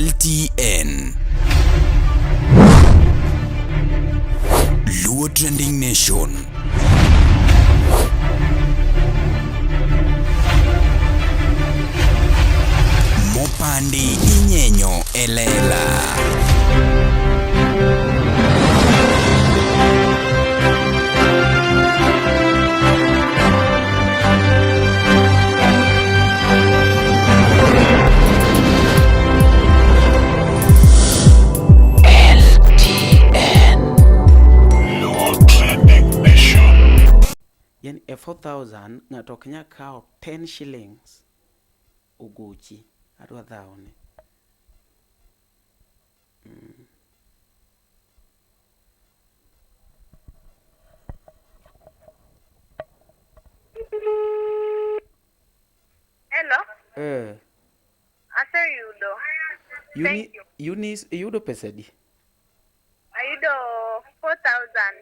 LTN Luo Trending Nation. Mopandi inyenyo elela. Yani a 4,000 ng'ato ok nya kao 10 shillings uguchi adwa dhaone. Hello. Ase yudo. Thank you. Eunice, yudo pesa di? Ayudo 4,000.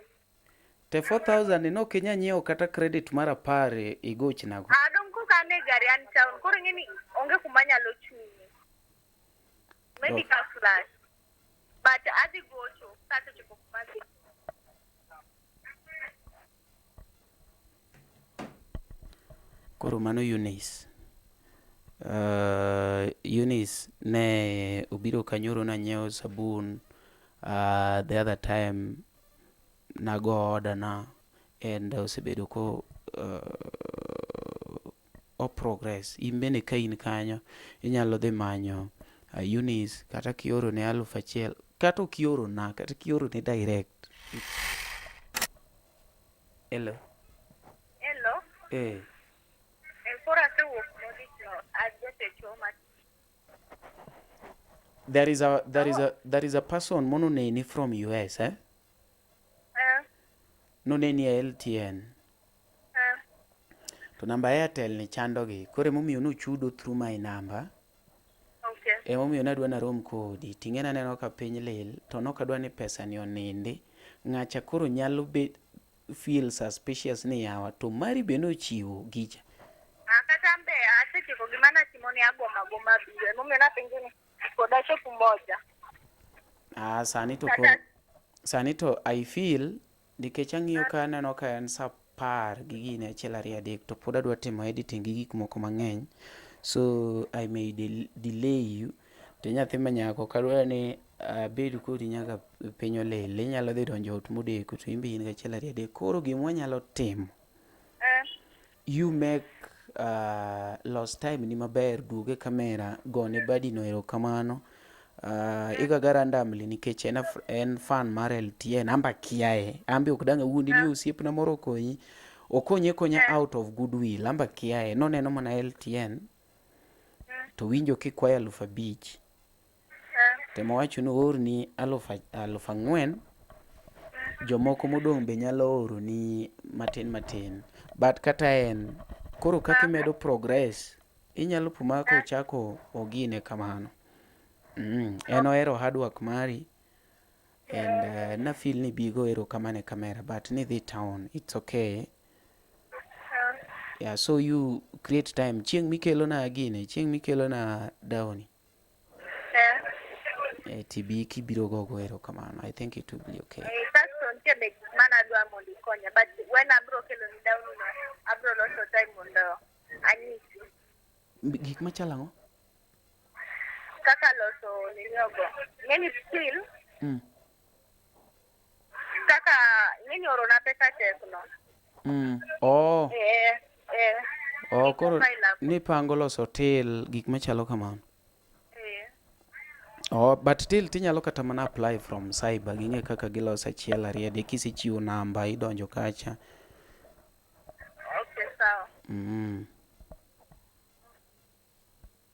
Te 4,000 no kenya nyiewo kata credit mara pare igoch nago. Adong ko kane gari an town. Koro ngeni onge kuma nyalo chunyi. Maybe ka flash. But adi gocho kata chiko kumasi. Koro mano Eunice. Eunice ne ubiro kanyoro na nyiewo sabun the other time nago order na and osebedo ko o progress imbene ka in kanyo inyalo dhi manyo Eunice kata kioro ne 1,000 kata kioro na kata kioro ne direct. Hello. There is a person mono neni from US no neni LTN to namba Airtel ni chando gi kore momiyo no chudo through my number. Okay. Momiyo nadwa na rom kodi tingena neno ka piny lil to nok adwa ni pesa ni onindi ng'acha koro nyalo be feel suspicious ni yawa to mari be no chiwo gicha. Akatambe asechiko gimana timoni agoma biwe momiyo napengeni koda chopu moja. Sani to I feel nikech ang'iyo ka neno ka en sa 10 gi gine achiel ariyo adek to pod adwa timo editing gi gik moko mang'eny, so I may delay you. To nyathi manyako kadwa ni abed kodi nyaka piny olil, inyalo dhi donjo ot modeko to imbe in gachiel ariyo adek. Koro gima wanyalo timo, you make lost time ni maber, duoge kamera, gone badi no erokamano. Igaga randomly nikech en fan mar LTN, amba kiaye, ambi ok dang' awuondi ni osiepna moro konyi, okonye konya out of goodwill, amba kiaye, noneno mana LTN, to winjo kikwayo 5,000, temo wacho ni oorni 4,000, jomoko modong' be nyalo oro ni matin, but kata en, koro kaka imedo progress, inyalo puma ko chako ogine kamano. En ohero hard work mari and na feel ni bigo ero kamane kamera but ni dhi town, it's okay. Yeah, so you create time. Chieng mikelo na agine, chieng mikelo na dawni. TB kibiro gogo ero kamano. I think it will be okay. That's on tebe mana dwa mondi konya, but when abro kelo ni dawni no, abro loso time mondo anisi. Gik machala ngo? Kaka loso ninyogo. Ngeni still. Kaka ngeni oro na pesa tekno. Oh. Oh, koro ni pango loso till gik machalo kamano. Oh, but still tinyalo kata mana apply from cyber, ginge kaka giloso achiel ariyo adek kisechiwo namba idonjo kacha. Okay,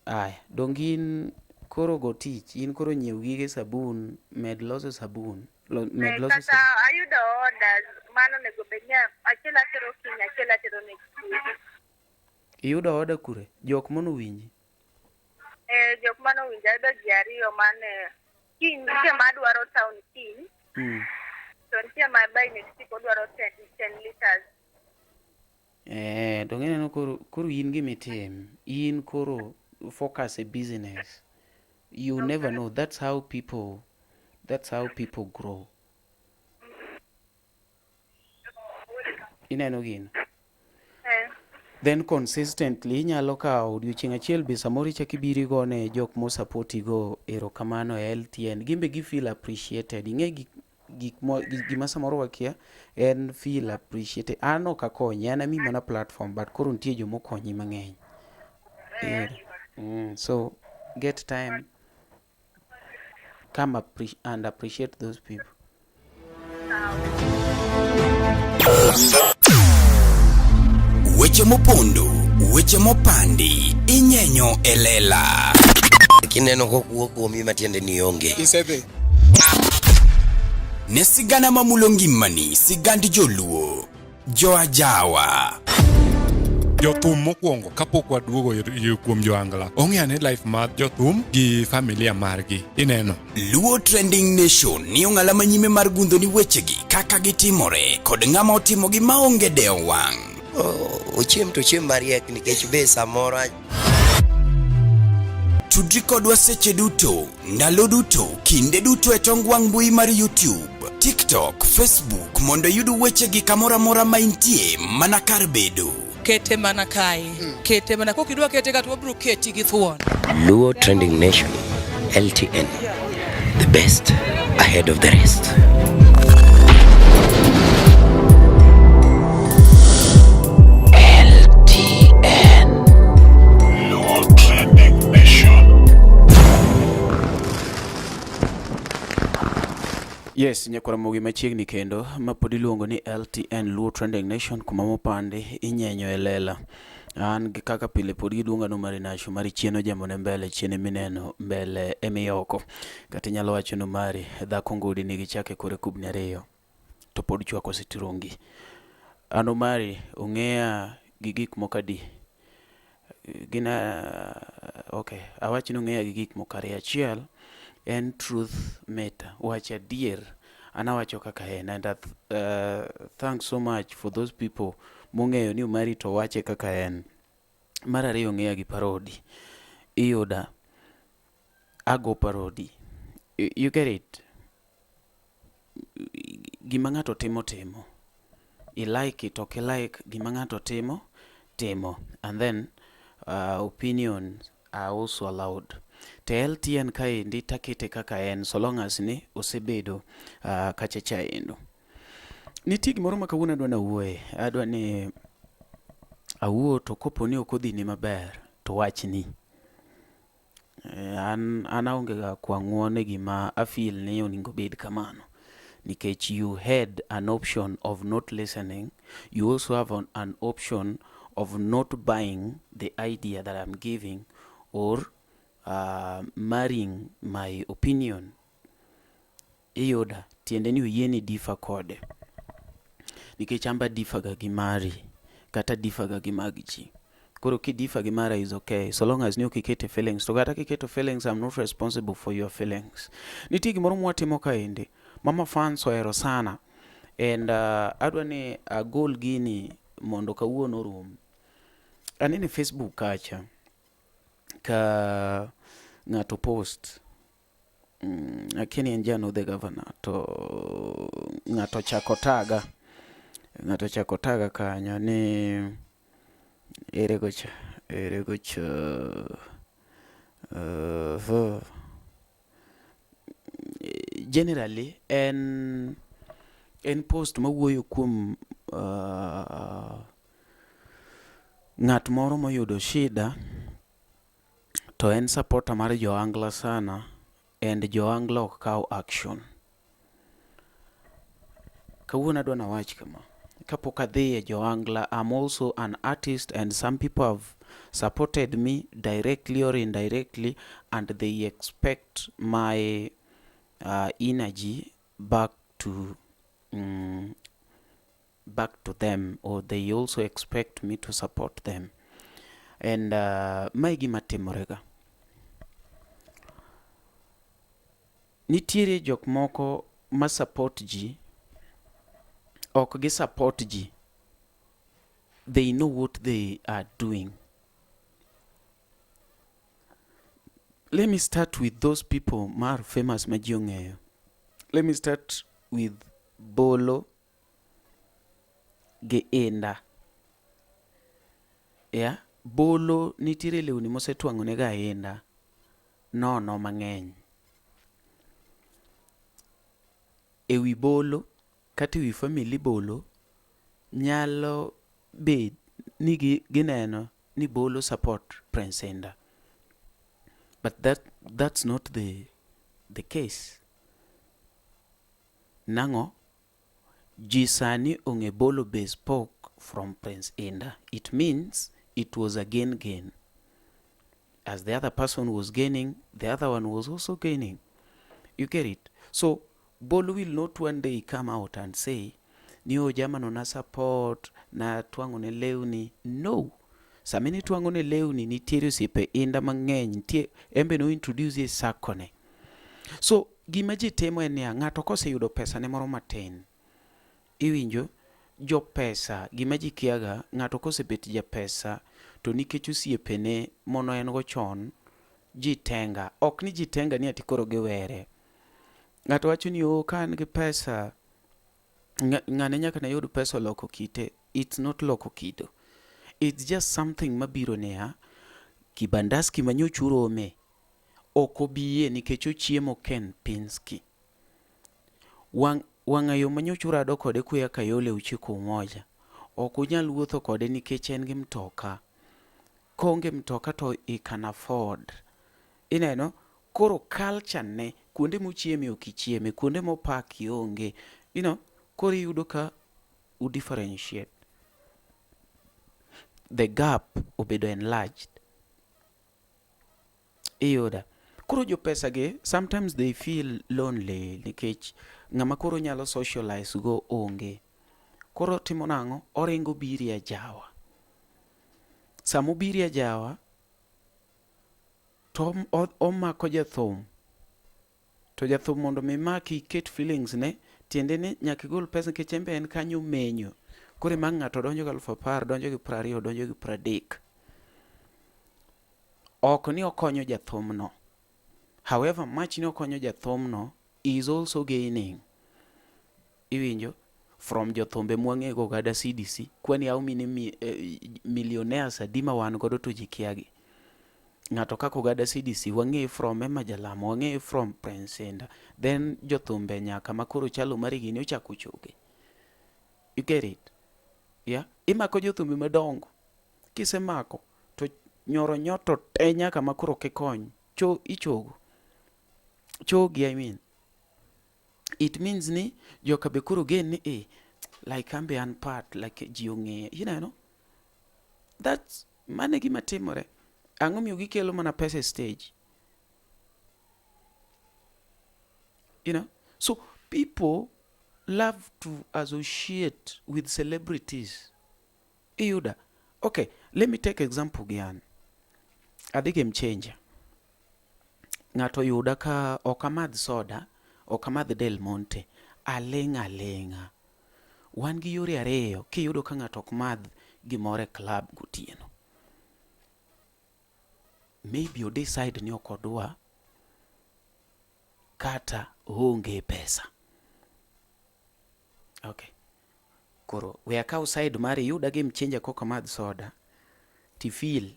sawa. Dongin koro go tich, in koro nyiew gige sabun, med loso sabun, med loso sabun. Kata ayudo orders, mano nego benya, achiel atero kinya, achiel atero next week. Iyudo order kure? Jok mono winji? Jok mano winji, ayudo ji ariyo mane, nitie madwaro town kiny, to nitie mabai next week odwaro 10 liters. Dongine no koro in gimitim, in koro focus e business. You never know. That's how people grow. Ineno gino. Then consistently inyalo kawo odiochieng' achiel be samoro ichako ibiro igone jok mosapoti go erokamano e LTN. Gimbe gi feel appreciated. Ing'e gima samoro wakia en feel appreciated. An ok akonyi, an ami mana platform, but koro nitie jomokonyi mang'eny. So get time, come and appreciate those people. Weche mopondo, weche mopandi, inyenyo e lela. Kineno kokuo kuomi matiende ni onge. Isebe. Ne sigana mamulo ngimani, sigand joluo, joajawa. Jothum mokwongo kapok waduogo kuom joangla. Ong'eane life mar jothum gi familia margi. Ineno. Luo Trending Nation ni ong'ala manyime mar gundho ni wechegi kaka gitimore kod ng'ama otimogi maonge deo wang'. Ochiem to chiem mariek nikech be samoro. Tudri kodwa seche duto, ndalo duto, kinde duto e tong wang' mbui mar YouTube, TikTok, Facebook mondo yud wechegi kamora mora ma intie mana kar bedo. Kete mana kae. Kete mana kokidwa kete ka to wabro keti gi thuon. Luo Trending Nation, LTN, the best ahead of the rest. Yes, nyakwara mogi machiegni kendo mapod iluongo ni LTN Luo Trending Nation kuma mopandi inyenyo e lela. An gi kaka pile pod giduonga no mari nasho mari chieno jamone mbele chiene mineno mbele emiyoko. Kati nyalo wacho no mari dhako ngudi nigi chake kore kubni ariyo to pod chwako sitirongi. Ano mari ung'eya gi gik mokadi gina okay, awachi no ng'eya gi gik mokari achiel en truth matter, wacha adier anawacho kaka en, and thanks so much for those people mong'eyo ni mari to wache kaka en. Mar ariyo ng'eya gi parodi, iyuda ago parodi, you get it. Gima ng'ato timo, I like it, okay, like gima ng'ato timo, and then opinions are also allowed. Te LTN kaendi takete kaka en so long as ni osebedo kachacha endo. Nitie gimoro ma kawuono adwa nawuoye, adwa ni awuo to kopo ni ok odhi ni maber to wachni. An aonge ga kwang'uone gima afeel ni oningo bed kamano. Nikech you had an option of not listening, you also have an option of not buying the idea that I'm giving or marrying my opinion. Iyoda tiende ni uyieni differ kode. Nikech amba differ ga gimari kata differ ga gimagiji. Koro ki differ gimara is okay so long as ni ukikete feelings. To kata kiketo feelings, I'm not responsible for your feelings. Nitie gimoro mwatimo kaendi mama fans ohero sana, and adwa ni agol gini mondo kawuono rum. Anene Facebook kacha ka ng'ato post akini en Jano the governor to ng'ato chako taga kanyo ni ere gocha generally en post mawuoyo kuom ng'at moro moyudo shida to en supporter mar joangla sana, and joangla ok kaw action. Kawuono adwa nawach kama, kapok adhi e joangla, I'm also an artist and some people have supported me directly or indirectly, and they expect my energy back to them, or they also expect me to support them. And mai gima timorega, nitiere jok moko ma support ji, ok gi support ji, they know what they are doing. let me start with those people mar famous ma ji ong'eyo. Let me start with Bolo gi Inda. Yeah, Bolo nitiere lewni mosetwang'one ga Inda nono mang'eny. Ewi Bolo kata ewi family Bolo nyalo bed ni gineno ni Bolo support Prince Inda, but that's not the case. Nango ji sani ong'e Bolo bespoke from Prince Inda. It means it was a gain. As the other person was gaining, the other one was also gaining. You get it? So Bolo will not one day come out and say niyo jamano na support na twang'one lewni. No. Samini twang'one lewni nitiere osiepe Inda mang'eny, nitie embe no introduce sakone. So gima ji temo en niya, ng'ato koseyudo pesa ne moro matin, iwinjo jo pesa, gima ji kiaga, ng'ato kosebet ja pesa to nikech osiepene mono en go chon, ji tenga. Ok ni ji tenga ni ati koro giwere. Ng'ato wacho ni ka an gi pesa, ng'ane nyaka na yud pesa loko kite. It's not loko kido. It's just something mabiro niya, kibandaski manyochuro ome oko biye nikech ochiemo Ken Pinsky. Wang'ayo manyochuro ado kode kuya Kayole uchiku umoja. Ok unyal wuotho kode nikech en gi mtoka. Konge mtoka to he can afford. Ineno, koro culture ne, kuonde mochieme okichieme, kuonde mopaki onge. You know, koro yudo ka differentiate. The gap obedo enlarged. Iyoda. Koro jo pesa ge, sometimes they feel lonely nikech ng'ama koro nyalo socialize go onge. Koro timo nang'o? Oringo biri ya Jawa. Samo biri ya Jawa, to omako jathum. To jathum mondo mimaki iket feelings ne, tiende ne nyaka igol pesa nikech embe en kanyo menyo. Koro mang' ng'ato donjo gi 10,000, donjo gi 20, donjo gi 30. Ok ni okonyo jathum no. However much ni okonyo jathum no, is also gaining. Iwinjo? From jothumbe mwang'e go gada CDC. Kwani au millionaires adima wan godo to jikiagi. Ng'ato kako gada CDC wang'e from Emma Jalamo, wang'e from Prince Inda. Then jothumbe nyaka makoro chalo mari gini ochako choge. You get it? Yeah? Imako jothumbe madongo. Kise mako to nyoro nyoto te nyaka makoro kekony. Ichogo. Chogi, I mean. It means ni joka be kuro gen ni like ambe an part like jiong'e. You know? That's mane gima timore. Ang'o miyo gikelo mana pesa stage. You know? So people love to associate with celebrities. Iyuda. Okay, let me take example gian. Adhi game changer. Ng'ato yuda ka okamadh soda, okamadh Del Monte, alenga. Wan gi yore ariyo kiyudo ka ng'ato okmadh gimore club gotieno. Maybe you decide ni okodwa kata onge pesa. Okay. Koro, we akaw side mari yuda game changer koka madh soda. Ti feel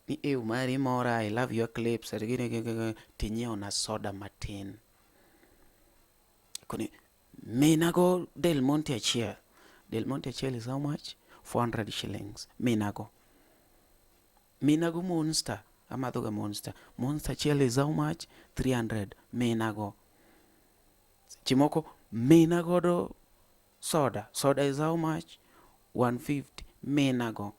ni mari mora, I love your clips. Tinyeo na soda matin. Koni, minago Del Monte achiel. Del Monte achiel is how much? 400 shillings. Minago Monster. Amadhoga Monster. Monster achiel is how much? 300. Minago. Chimoko, minago do soda. Soda is how much? 150. Minago.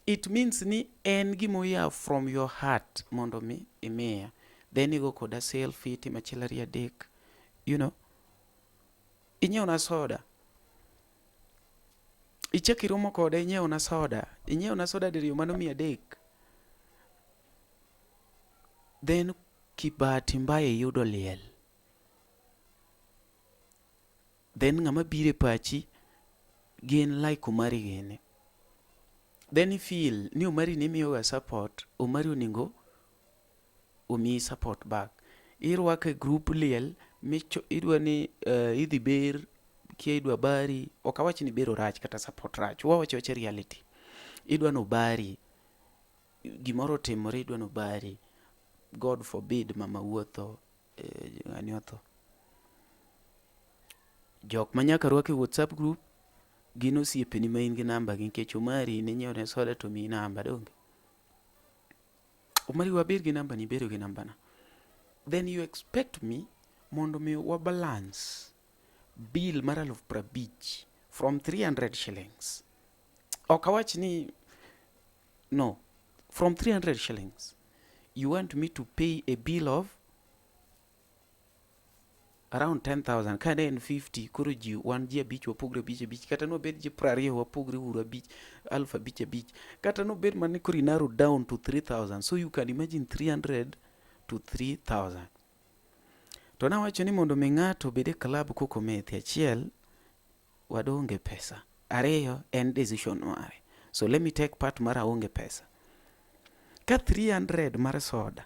It means ni en gimoya from your heart mondo mi imiya. Then you go koda selfie timachilari adek. You know? Inyeo na soda. Icheki rumo koda inyeo na soda. Inyeo na soda diri umano mi adek. Then kibati mbaye yudo liel. Then ngama bire pachi gin like umari gene. Then you feel ni umari ni miyoga support, umari uningo omiyi support back. Irwake group liel idwa ni idhi ber kia idwa bari, ok awach ni bero rach kata support rach, wawacho wache reality. Idwa no bari, gimoro timore idwa no bari, God forbid mama wuotho, ng'ani otho. Jok manyaka rwake WhatsApp group gin osiepeni ma in gi namba gi, nikech Omari ne nyiewne soda to miyi namba donge. Omari wabed gi namba ni, bedo gi namba na. Then you expect me mondo mi wa balance bill mar 50,000 from 300 shillings. Ok awach ni no, from 300 shillings you want me to pay a bill of around 10,000. Kada en 50 koro ji wan ji abich wapogre abich, kata no bed ji 20 wapogre uru abich, 5,000 kata no bed mane kori narrow down to 3,000. So you can imagine 300 to 3,000. To nawacho ni mondo mi ng'ato bede club koko methi, achiel wadonge pesa, ariyo en decision mare. So let me take part mara onge pesa. Ka 300 mar soda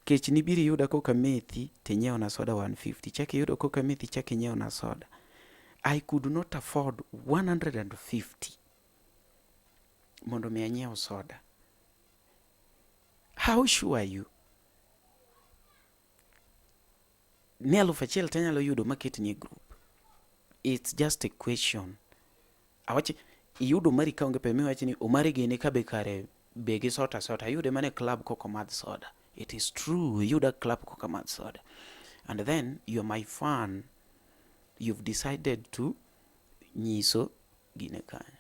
kech nibiri yuda koka methi tenyeo na soda 150, chaki yuda koka methi chaki nyeo na soda. I could not afford 150 mondo mi anyeo soda. How sure are you? Ni 1,000 tanyalo yudo market ni group. It's just a question. Awache yudo mari kaonge pe miwachi ni Omari gene kabe kare begi sota yude mane club koko madh soda. It is true, yuda club koko madh soda. And then you're my fan. You've decided to nyiso gine kanya.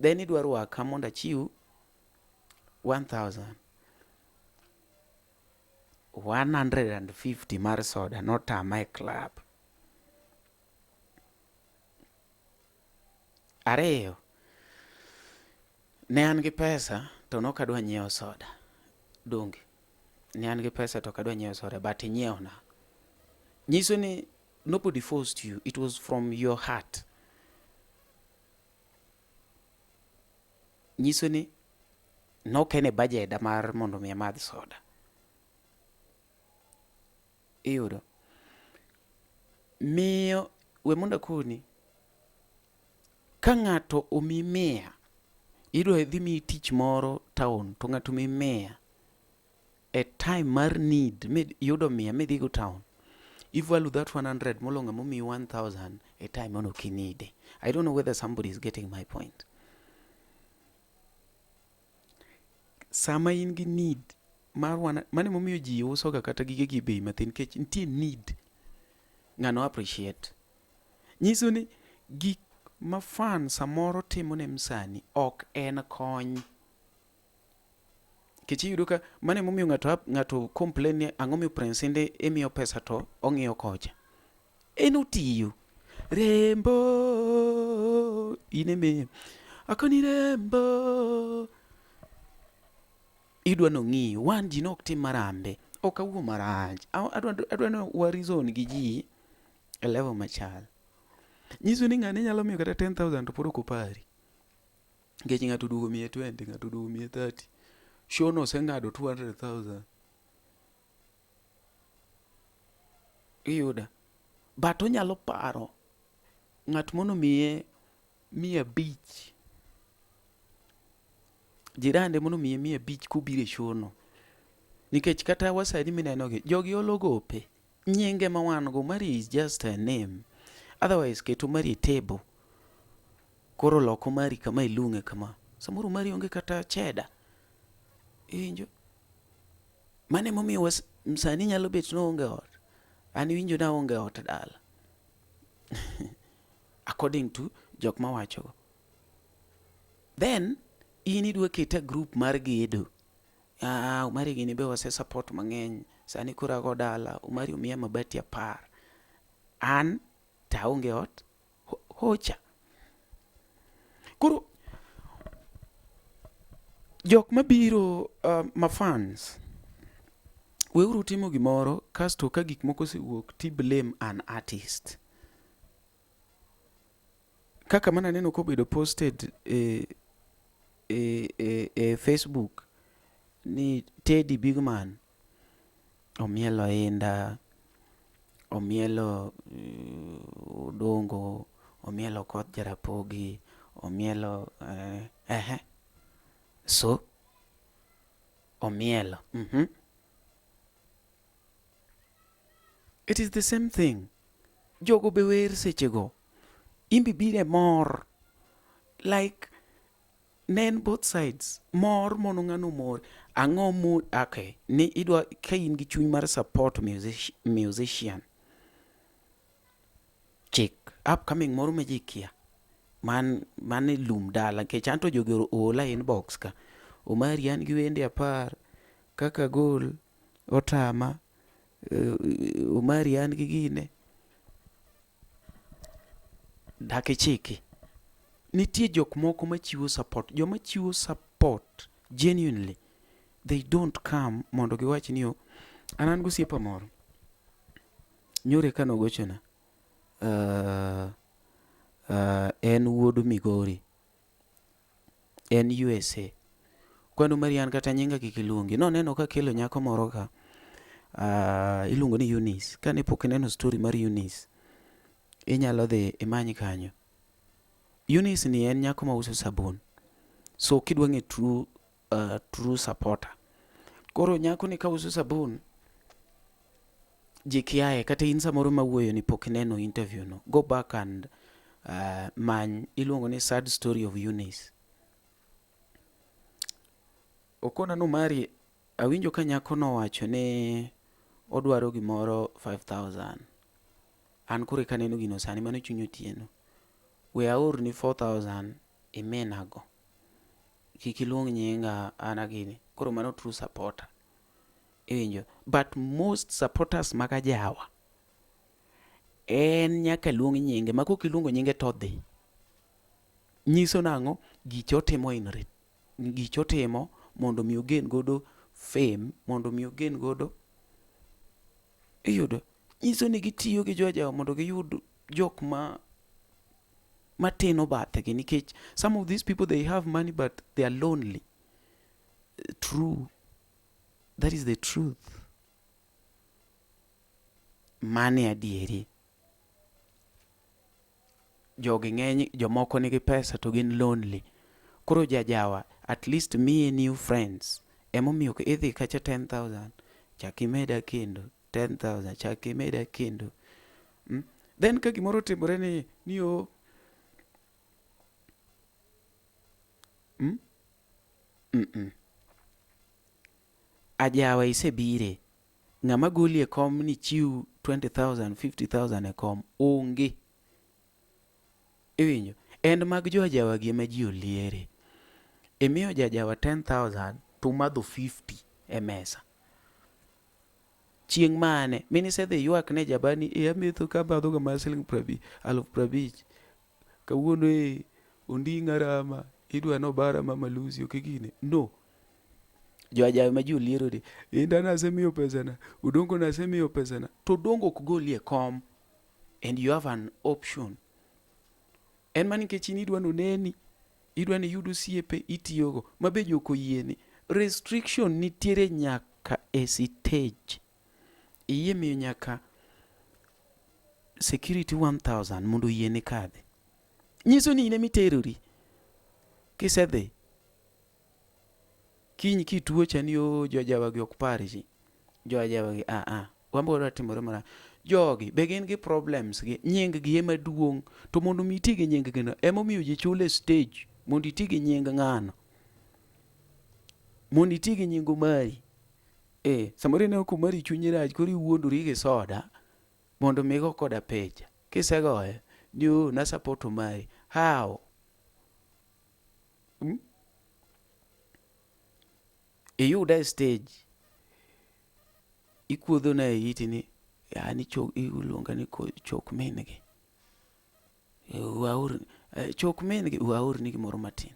Then idwaro waka monda chiu 1,150 mar soda, not a my club. Ariyo, ne an gi pesa to nokadwa nyiewo soda. Donge ne an gi pesa to kadwa nyiewo soda, but nyiewo na. Nyiso ni nobody forced you, it was from your heart. Nyiso ni nokene budget mar mondo mi amadh soda. Iyudo miyo we monda koni, ka ng'ato omi 100 idwa dhi mi tich moro town, to ng'ato mi 100 a time mar need yudo 100 midhi go town, you value that 100 molonga momi 1,000 a time ono kinide. I don't know whether somebody is getting my point. Sama in gi need mar mane momiyo ji uso ga kata gige gi bei mathin, kech nitie need ng'ano appreciate. Nyiso ni gik ma fan samoro timo ne msani ok en kony. Kech iyudo ka mane momiyo ng'ato complain ni ang'o miyo Prince Inde emiyo pesa to ong'iyo kocha. En otiyo. Rembo ineme akoni rembo idwa no ng'i wan ji nok tim marambe, ok awuo marach. Adwa no warizon gi ji a level machal. Nyiso ni ng'ane nyalo miyo kata 10,000 to pod ok opari. Ngech ng'ato duogo 120, ng'ato duogo 130. Show no seng'ado 200,000. Iyuda. But onyalo paro ng'at mono miye 500. Jirande mono miye 500 kubire show no. Nikech kata wasadi mineno gi jogi ologope. Nyinge ma wan go Omari is just a name. Otherwise keto Omari table. Koro loko Omari kama ilunge kama. Samoro Omari onge kata cheda. Injo. Mane momiyo msani nyalo bet no onge ot. Ani winjo na onge ot dala. According to jok ma wacho. Then in idwa keta group mar gedo. Omari gini be wase support mang'eny. Sani kura go dala. Omari umiya mabati 10. An ta onge ot hocha. Kuro jok mabiro ma fans weuru timo gimoro kasto ka gik moko siwuok ti blame an artist. Kaka mana neno ko bedo posted Facebook ni Teddy Bigman omielo Inda, omielo Odongo, omielo Koth Jarapogi, omielo so omielo. It is the same thing. Jogo be wer sechego. Imbi bire mor. Like, nen both sides. Mor mono ng'ano mor. Ang'o mu, okay. Ni idwa ka in gi chuny mar support musician. Chik. Upcoming moro ma ji kia. Man lum dala. Kech anto jogo ola inbox ka. Omari an gi wende 10. Kaka gol. Otama. Omari an gi gine. Dake chiki. Nitie jok moko machiwo support. Joma chiwo support genuinely, they don't come mondo giwach ni an gosiepa moro nyore kano gochona en wuod Migori, en USA. Kwano mari an kata nyinga kikiluongi noneno ka kelo nyako moro ka iluongo ni Eunice. Kane pok neno story mar Eunice, inyalo dhi imany kanyo. Eunice ni en nyako ma uso sabun. So kidwa ng'e true supporter. Koro nyako ni ka uso sabun, jikiae kata in samoro mawuoyo ni pok neno interview no. Go back and many iluongo ni Sad Story of Eunice. Okona no mari awinjo ka nyako no wacho ni odwaro gimoro 5,000. An kure kaneno gino sani mano chunyo tieno. We aor ni 4,000 imenago. Kikiluong nyinga anagini. Koro mano true supporter. Iwinjo. But most supporters maka jawa. En nyaka luong nyinge. Mako kilungo nyinge todhi. Nyiso nango gichotimo inrit. Gichotimo mondo mi ogen godo fame. Mondo mi ogen godo. Iyudo. Nyiso ni gitiyo gi jojawa mondo giyud jok mateno bathegi. Nikech some of these people, they have money but they are lonely. True. That is the truth. Mane adieri. Jogi ng'eny, jomoko nigi pesa to gin lonely. Koro jajawa, at least me new friends. Emo miyo idhi kacha 10,000. Chakimeda kendo. 10,000. Chakimeda kendo. Then ka gimoro timore ni o ajawa isebire. Ng'ama goli e kom ni chiu 20,000, 50,000 e kom. Onge. Iwinjo. And mag jo ajawa gi ema ji oliere. Emiyo jajawa 10,000 to madho 50 e mesa. Chieng' mane mini sedhi ywak ne jabani ametho ka badho ga masiling 50,000. Kawuono ondinga rama idwa no bara mama Lucy okigine. No. Jo ajawa ma ji oliero de. Inda nasemiyo pesana. Odongo nasemiyo pesana. To Odongo ok goli e kom. And you have an option. En mani kechini idwa no neni. Idwa ni yudu siepe itiyogo. Mabe joko yieni. Restriction nitiere nyaka e stage. Iye miyo nyaka security 1,000 mondo yieni kadhi. Nyiso ni ine miterori. Kisedhi. Kiny kituo chani jo ajawa gi ok parji. Jo ajawa gi wamboro timore mara. Jogi be gin gi problems gi nying gi ema duong'. To mondo mi iti gi nying gi no emo miyo ji chule stage mondo iti gi nying ng'ano. Mondo iti gi nyingo mari. Samoro ne ok mari chunyi rach koro iwuondori gi soda mondo migo koda pecha. Kisegoye ni na support mari. How? Iyuda stage. Ikuodho na iti ni yani iluonga ni chok mengi. Chok mengi waur ni gimoro matin.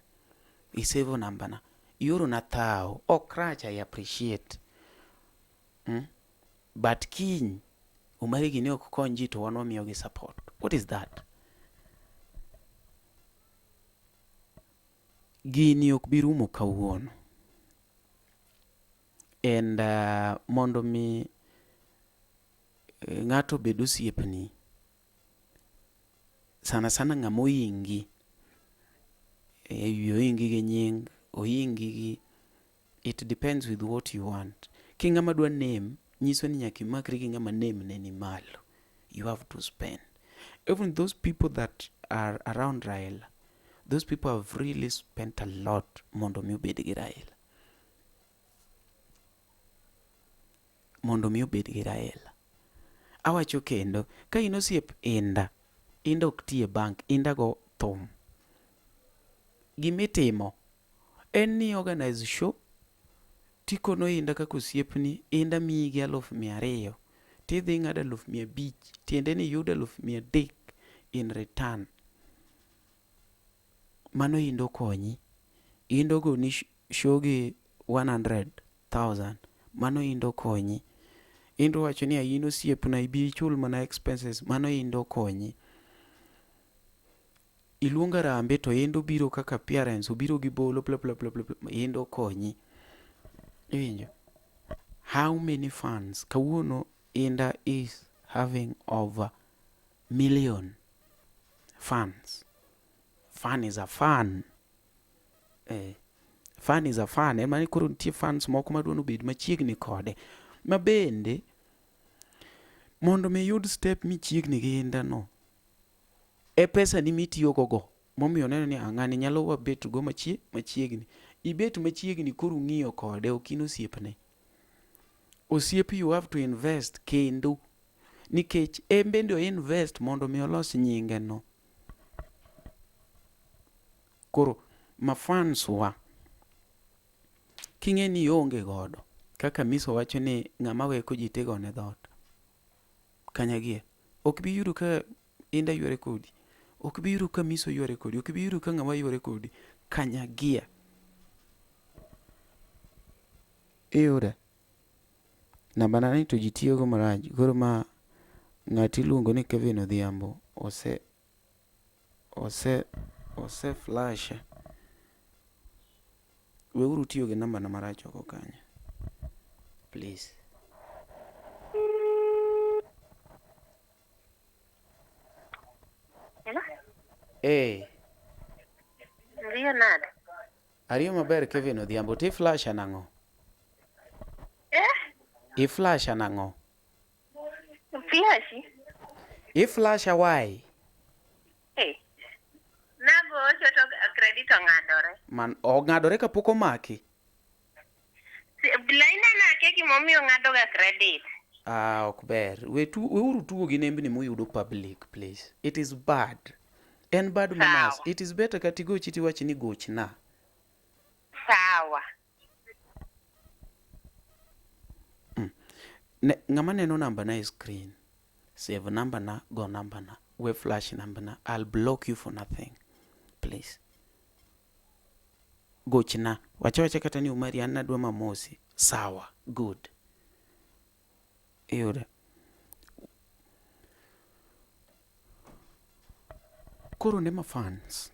Isevo namba na. Ioro na thao. Okracha I appreciate. But kiny umari gini ok konji to wan wamiyo gi support. What is that? Gini ok birumo kawuono. and mondo mi ng'ato bed osiepni, sana sana ng'ama oingi, oingi gi nying, oingi gi, it depends with what you want. Ki ng'ama dwa name, nyiso ni nyaka imakri gi ng'ama name ne ni malo. You have to spend. Even those people that are around Raila, those people have really spent a lot mondo mi obed gi Raila. Mondo mi obed gi Raila. Awacho kendo, ka in osiep inda ok tie bank, inda go thum. Gimitimo en ni organize show, tikono inda kaka osiepni, inda miyi gi 200,000, tidhi ng'ado 500,000, tiende ni yudo 300,000 in return. Mano indo konyi. Indo go ni show gi 100,000, mano indo konyi. Indo wacho ni in osiepna ibi chul mana expenses, mano indo konyi. Iluonga rambe to indo biro kaka appearance, obiro gi bolo bla bla bla bla, indo konyi. Iwinjo? How many fans? Kawuono Inda is having over million fans. Fan is a fan. Fan is a fan. Mani koro nitie fans moko maduono bed machiegni kode. Ma bende mondo mi yud step michiegni gi Inda no, e pesa ni mitiyo go. Momiyo neno ni ng'ani nyalo wabet go machiegni. Ibet machiegni koro ng'iyo kode, okino osiepne. Osiep you have to invest kendo. Nikech bende o invest mondo mi olos nyinge no. Koro mafans wa king'e ni onge godo, kaka Miso wacho ni ng'ama weko ji tego ne dhot kanyagie, ok bi yudo ka Inda yware kodi, ok bi yudo ka Miso yware kodi, ok bi yudo ka ng'ama yware kodi kanyagia. Iyude namba na ni to ji tiyogo marach. Koro ma ng'ati luongo ni Kevin Odhiambo ose flash. Weuru tiyo gi namba na marach oko kanyo, please. Hello? Ndiyo nade? Ariyo maber Kevin Odhiambo, ti flash anang'o? I flash anang'o? Flash? I flash why? Nago ocho to credit ong'adore. Man, ong'adore kapok omaki? Blaina na keki momi ong'ado ga credit. Ok ber. Weuru tugo gi nembni muyudo public, please. It is bad. En bad manners. It is better kati gochi tiwachi ni gochna. Sawa. Ng'ama neno namba na e screen, save namba na, go namba na, we flash namba na. I'll block you for nothing, please. Gochna. Wacha kata ni umari an nadwa mamosi. Sawa. Good. Iyude. Koro ne ma fans.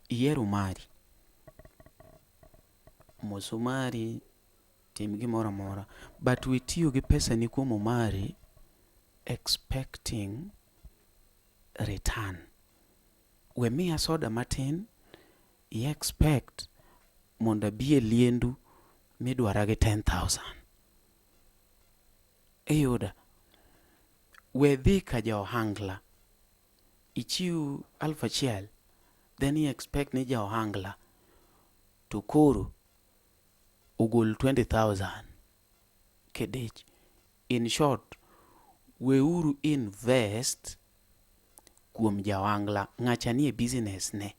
Iyeru mari. Moso mari. Tim gimora mora. But we tiyo gi pesa ni kuom omari expecting return. We miya soda matin, I expect monda biye liendu midwara gi 10,000. Iyuda. We dhi ka ja ohangla. Ichiu 1,000, then I expect ni ja ohangla to koro ugol 20,000 kedich. In short, weuru invest kuom ja ohangla. Ng'acha ni e business ne.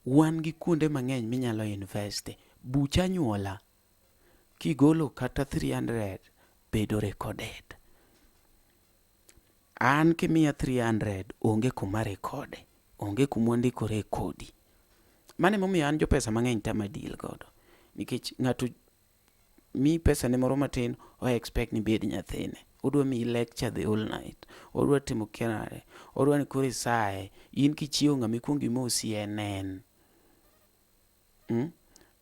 Wan gi kuonde mang'eny minyalo investe. Bucha nyuola kigolo kata 300 bedo recorded. An kimiya 300 onge kuma rekode, onge kuma ndikore kodi. Mane momiyo an jo pesa mang'eny tama deal godo. Nikech ng'ato mi pesa ne moro matin, o expect ni bed nyathine. Odwa mi lecture the whole night. Odwa timo kenare. Odwa ni kore sae. In kichiewo ng'ama ikuongo imosi en.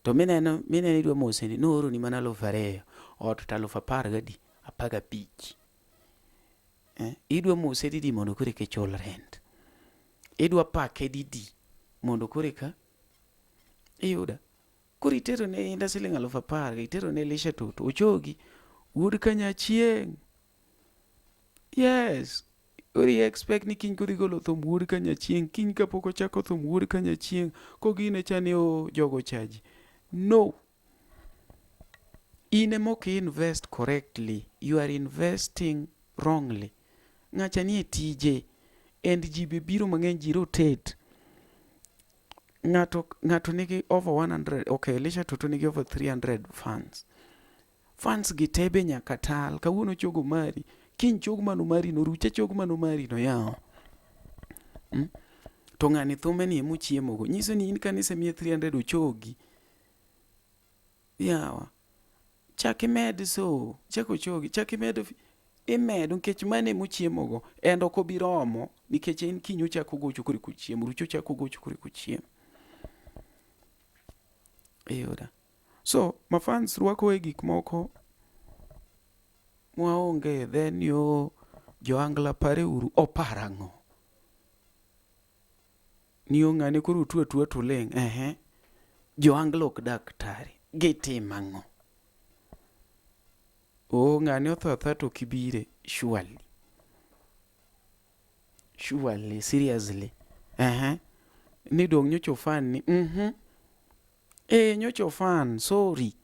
to mineno idwa moseni nooro ni mana 2,000 ot ta 15,000 idwa mose didi mondo kore ke chul rent, idwa pake didi mondo kore ka iyuda koro itero ne inda siling 10,000 itero ne Elisha Toto ochogi wuod Kanyachieng. Yes, ori expect ni kiny kodhi golo thum wuod Kanyachieng, kiny kapok ochako thum wuod Kanyachieng kogine chani o jogo chaji. No, in emok invest correctly, you are investing wrongly. Ng'acha nie tije and ji be biro mang'eny, ji rotate. Ng'ato nigi over 100, okay, Elisha Toto nigi over 300 funds gi tebe nyaka tal. Kawuono chogo mari, kiny chog mano mari no, rucha chog mano mari no yawa. To ng'ani thume ni emu chiemo go, nyiso ni in kanise miye 300 ochogi yawa. Chaki med so chako chogi, chaki med imedo nikech mane muchiemo go and ok obiromo nikech en kiny ochako gocho kore kuchiemo, rucho chako gocho kore kuchiemo. Iyuda. So mafans rwako e gik moko mwaonge, then yo joangla pare uru oparang'o niyo ng'ane koro tuwa tuleng'. Joangla ok daktari gitimang'o? Ng'ane otho to kibire surely seriously ni dong nyocho fan ni nyocho fan sorry.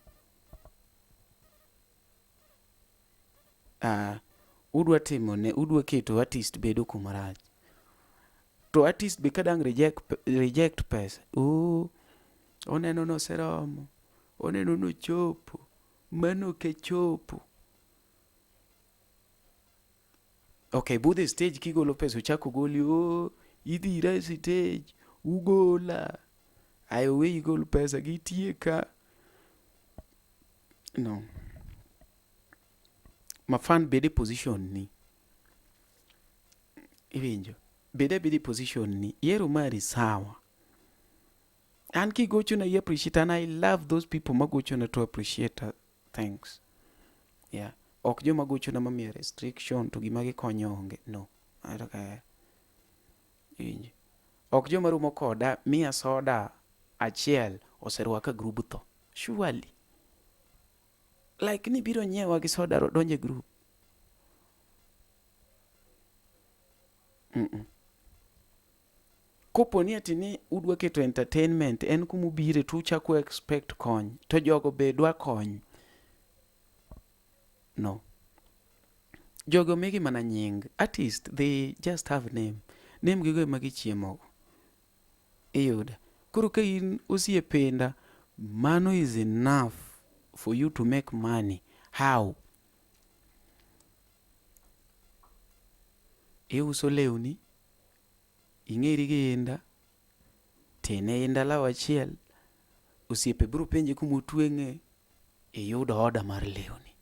Udwa timone, udwa keto artist bedo kumarach, to artist be kadang reject pesa. Oneno noseromo, oneno nochopo, mano ke chopo. Okay, budhe stage kigolo pesa uchako goli, idhira stage ugola ayo we igol pesa gitie ka. No, mafan bede position ni iwinjo, bede position ni yero mari sawa. An kigocho na appreciate, and I love those people magocho na to appreciate thanks. Yeah, ok jo magocho na mamiya restriction to gima gikonyo onge. No, I don't care. Iwinjo, ok jo marumo koda miya soda achiel oserwaka group tho. Surely like ni biro nyewa gi soda donje group. Kopo ni ati ni udwa keto entertainment en kumubire tu chako expect kony to jogo be dwa kony. No, jogo megi mana nying. Artist they just have name gigo ema gichiemo. Iyuda. Koro ka in osiependa, mano is enough for you to make money. How? Iuso lewni, ing'eri gi inda, tene inda law achiel, osiepe biro penji kumotweng'e, iyudo order mar lewni.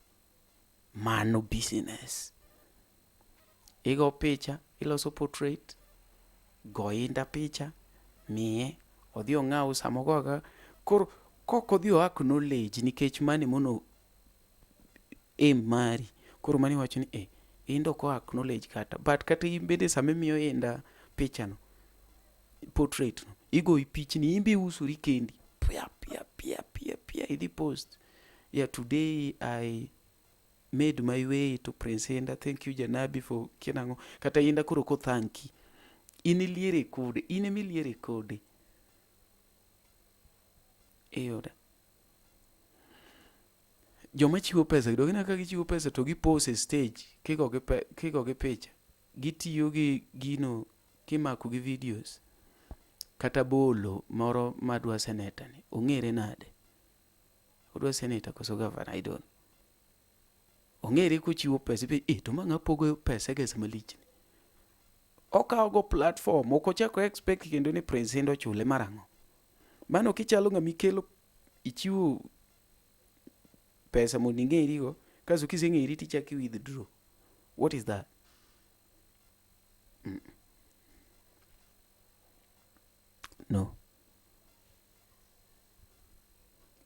Mano business. Igo picha, iloso portrait, go inda picha, miye, odhi ong'aw samogoga. Koro kok odhi oa knowledge nikech mane mono mari. Koro mani wacho ni indo ko acknowledge kata, but kata imbede same miyo inda picha no, portrait no, igo ipichni imbe usuri kendi pia idhi post. Yeah, today I made my way to Prince Inda, thank you Janabi for kinango. Kata inda koro ko thank you, iniliere kode, inemiliere kode. Eyoda. Joma chiwo pesa, dogi na kagi chiwo pesa to gipose stage, kiko gi picha, gitiyo gi gino kimako gi videos. Kata bolo moro madwa seneta ni, ong'ere nade? Odwa seneta koso governor, I don't. Ong'ere kuchiwo pesa, to ma ng'apogo pesa gesa malichni. Okaw go platform, okochako expect kendo ni Prince Inda chule marango. Mano kichalo ng'ami kelo ichiwo pesa mondo ing'eri go, kaso kiseng'eri tichaki withdraw. What is that? No.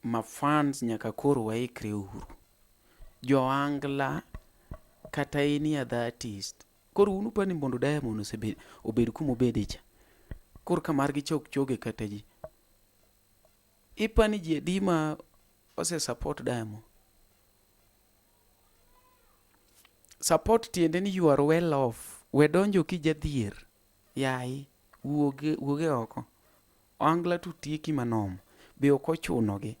ma fans nyaka koro waikre uru. Joangla kata any other artist. Koro unu pani mondo Diamond obed kuma obede cha. Koro kamar gi chok choge kata ji. Ipani ji adima ose support Diamond. Support tiende ni you are well off. We donjo kijadhier. Yai, wuoge oko. Angla tu tieki manom. Be okochuno gi.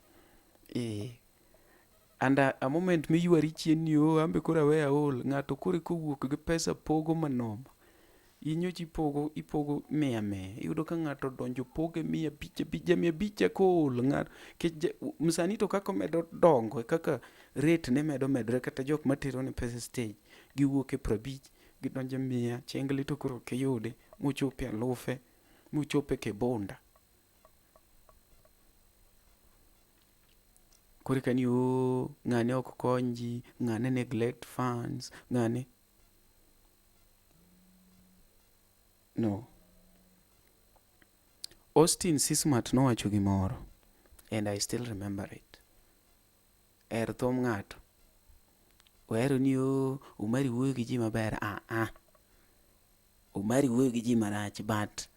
And a moment mi yuari chien ni ambe kora wea ol. Ng'ato kore kowuok gi pesa pogo manom. Inyochi ipogo 100. Iyudo ka ng'ato donjo poge 100 kol ng'ato. Msani to kako medo dongo. Kaka rate ne medo medre. Kata jok matero ne pesa stage. Giwuoke 50. Gidonjo 100. Chengli to koro kiyude. Muchope 1000. Muchope kebonda. Kore kani ng'ane ok konji. Ng'ane neglect fans. Ng'ane. No. Austin Sismat nowacho gimoro. And I still remember it. Thom ng'ato. Wahero ni umari wuoyo gi ji maber. Umari wuoyo gi ji marach. But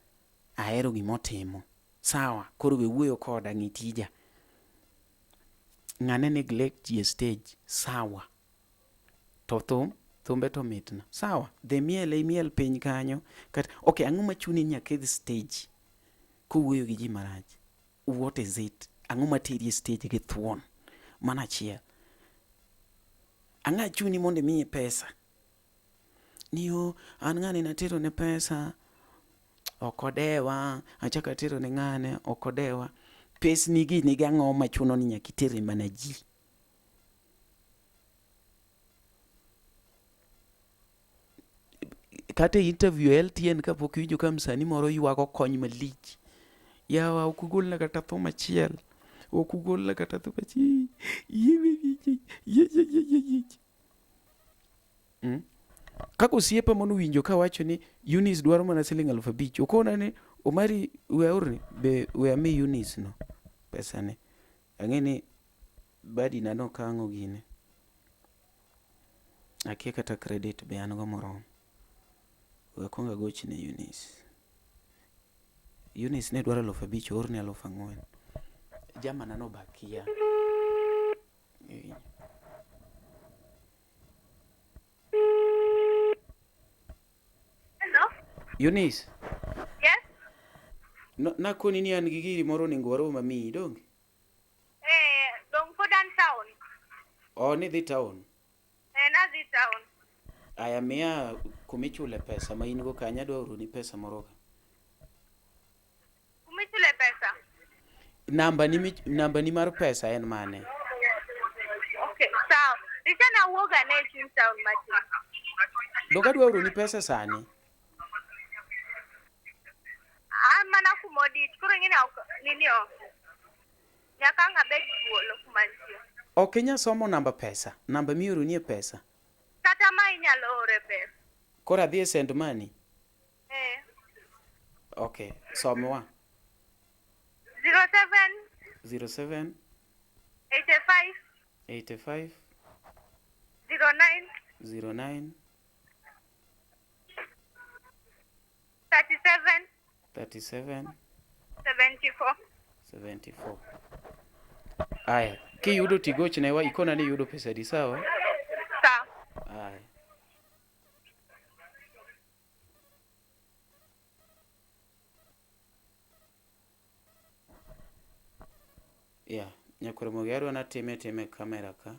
ahero gimotimo. Sawa. Koro we wuoyo koda ng'itija. Ng'ane neglect ji stage. Sawa. To thumbe to mitna. Sawa. The miel piny kanyo. Okay, ang'o machuni nyaka stage. Kuwuoyo gi ji marach. What is it? Ang'o materi stage gi thuon. Mana chiel. Ang'a chuni monde miye pesa. Niyo, an ng'ane natero ne pesa. Okodewa. Achaka tero ne ng'ane. Okodewa. Pes nigi ang'o machuno ni nyaka itere mana ji. Kata interview LTN kapok iwinjo ka msanii moro yuago kony malich. Yawa okugolna kata thum achiel. Okugolna kata thum achiel. Kako osiepa mono winjo ka wacho ni Eunice dwaro mana siling 5,000. Okona ni Omari weaurni be we ami Eunice no pesa ne. Ang'eni badi na no kang'o gine. Akia kata credit be an go moromo. Wakonga gochi ne Eunice. Eunice ne dwaro 5,000 orne 4,000. Jamana no bakia. Hello? Eunice. Yes? No, nakoni ni an gi giri moro nego waro mamiyi donge? Dong podan town. Ni dhi town. Nadhi town. Aya miya kumichule pesa ma in go kanya dwa oro ni pesa moro ka. Kumichule pesa? Namba ni mar pesa en mane? Okay, sawa. Richana uoga ne chin town machi. Doka dwa oro ni pesa sani? Mana kumodit. Kuro ngine nini o? Nyaka ng'abed thuolo kumantie. Ok inya somo namba pesa. Namba mi oro ni pesa. Kata ma inyalo ore pesa. Kora dhi send money? Okay, somwa. 07 85 09 37 74. Aya, kiyudo tigochne wa ikona ni yudo pesa di sawa? Sawa. Aya. Nyakore mogero na time kamera ka.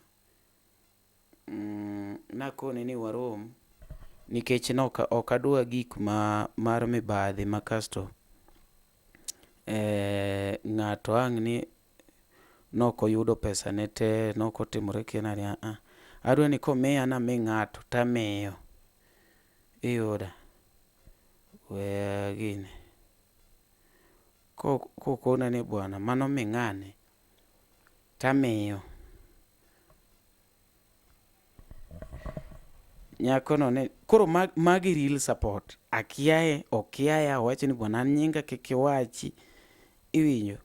Nakone ni warom nikech ok adwa gik mar mibadhi ma kasto ng'ato ang' ni nokoyudo pesa ne te nokotimore kenari. Adwa ni komiya na mi ng'ato tamiyo iyuda we gine kokona ni bwana mano mi ng'ane tamiyo nyako no ne koro magi real support. Okiaye awacho ni bwana nyinga kikiwachi iwinjo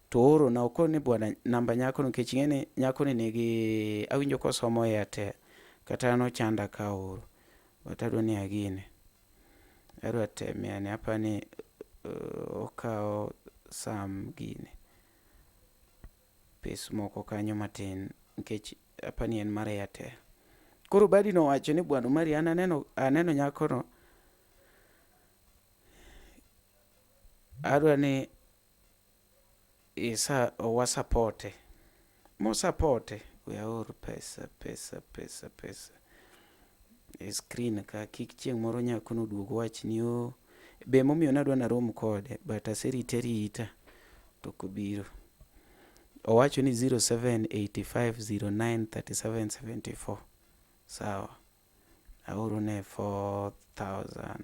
to oro na okone bwana namba nyako nikech ng'ene nyako ni nigi awinjo kosomo Airtel kata no chanda ka oro watadwa ni agine adwa teme yani hapa ni okao sam gine pes moko kanyo matin nikech hapa ni en mar Airtel. Koro badi no wacho ni bwana mari aneno nyako no adwa ni isa wasapote mo sapote we aor pesa screen ka kik chieng' moro nyako no duogo wach ni o be momiyo nadwa na rom kode but aseriterita to kobiro owacho ni 0785093774 sawa aoro ne 4000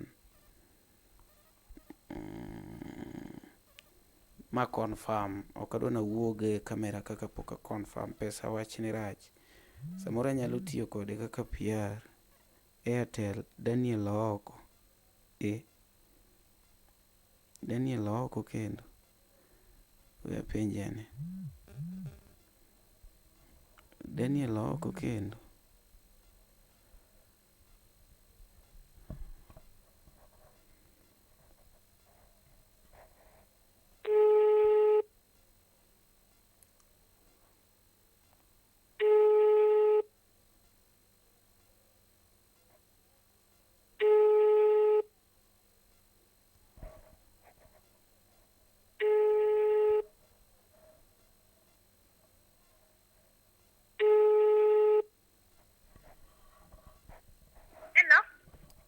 ma confirm okadwa na wuoge kamera kaka poka confirm pesa wach ni rach samora nyalo tiyo kode kaka PR Airtel Daniel Oko Daniel Oko kendo we penjane Daniel Oko kendo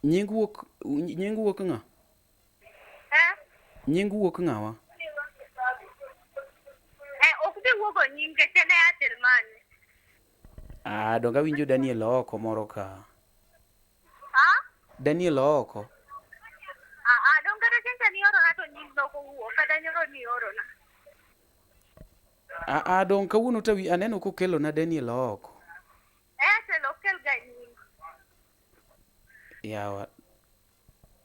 Nying wuok nga? Nying wuok ngawa? Ok wuogo nying ke ne Airtel Money. Donga winjo Daniel Oko moro ka. Daniel Oko. Donga to chenja ni oro ato nying doko wuok kada nyoro ni oro na. Dong kawuono tawi aneno kokelo na Daniel Oko. Airtel okel ga nying. Yawa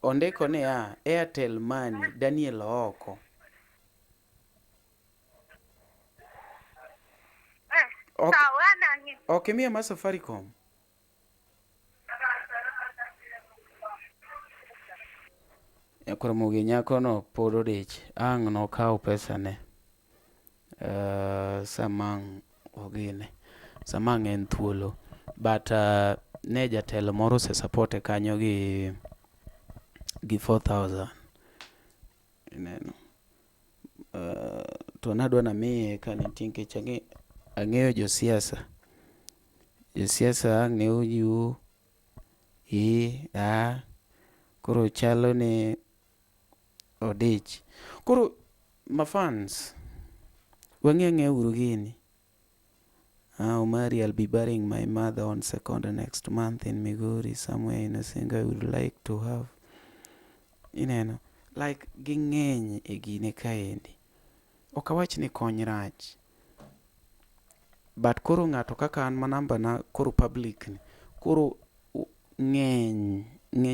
ondeko ne Airtel Money Daniel Oko. Sawa nangi. Okay, mia ma Safaricom. Yakora mugi nyako no podo dich ang no kaw pesa ne. Samang ogine. Samang en thuolo. But ne jatelo moro se supporte kanyo gi 4000 ineno to nadwa na miye kanitin ke change ang'eyo josiasa ang'eyo yu koro chalo ne odich koro mafans wang'e uru gini. Omari, I'll be burying my mother on 2nd next month in Migori, somewhere in a single I would like to have. Like ging'eny e gine kaendi. Okawach ni kony rach. But koro ng'ato kaka an manamba na koro public ni. Koro ng'eny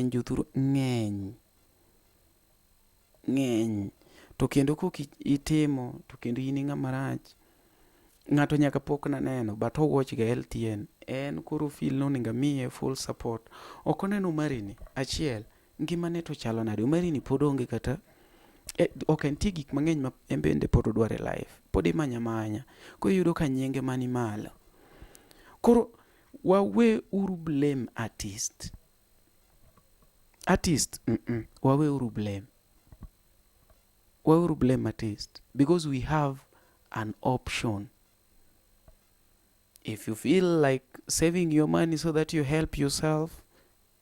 juthuru ng'eny. To kendo kok itimo, to kendo in ng'ama rach. Ng'ato nyaka pok na neno but watch ga LTN en koro feel no ninga miye full support. Okoneno Marini achiel ngimane to chalo nade Marini pod onge kata ok en gik mang'eny ma embende pod odware life pod imanya ko yudo ka nyenge mani malo. Koro wawe uru blame artist wawe uru blame artist because we have an option. If you feel like saving your money so that you help yourself,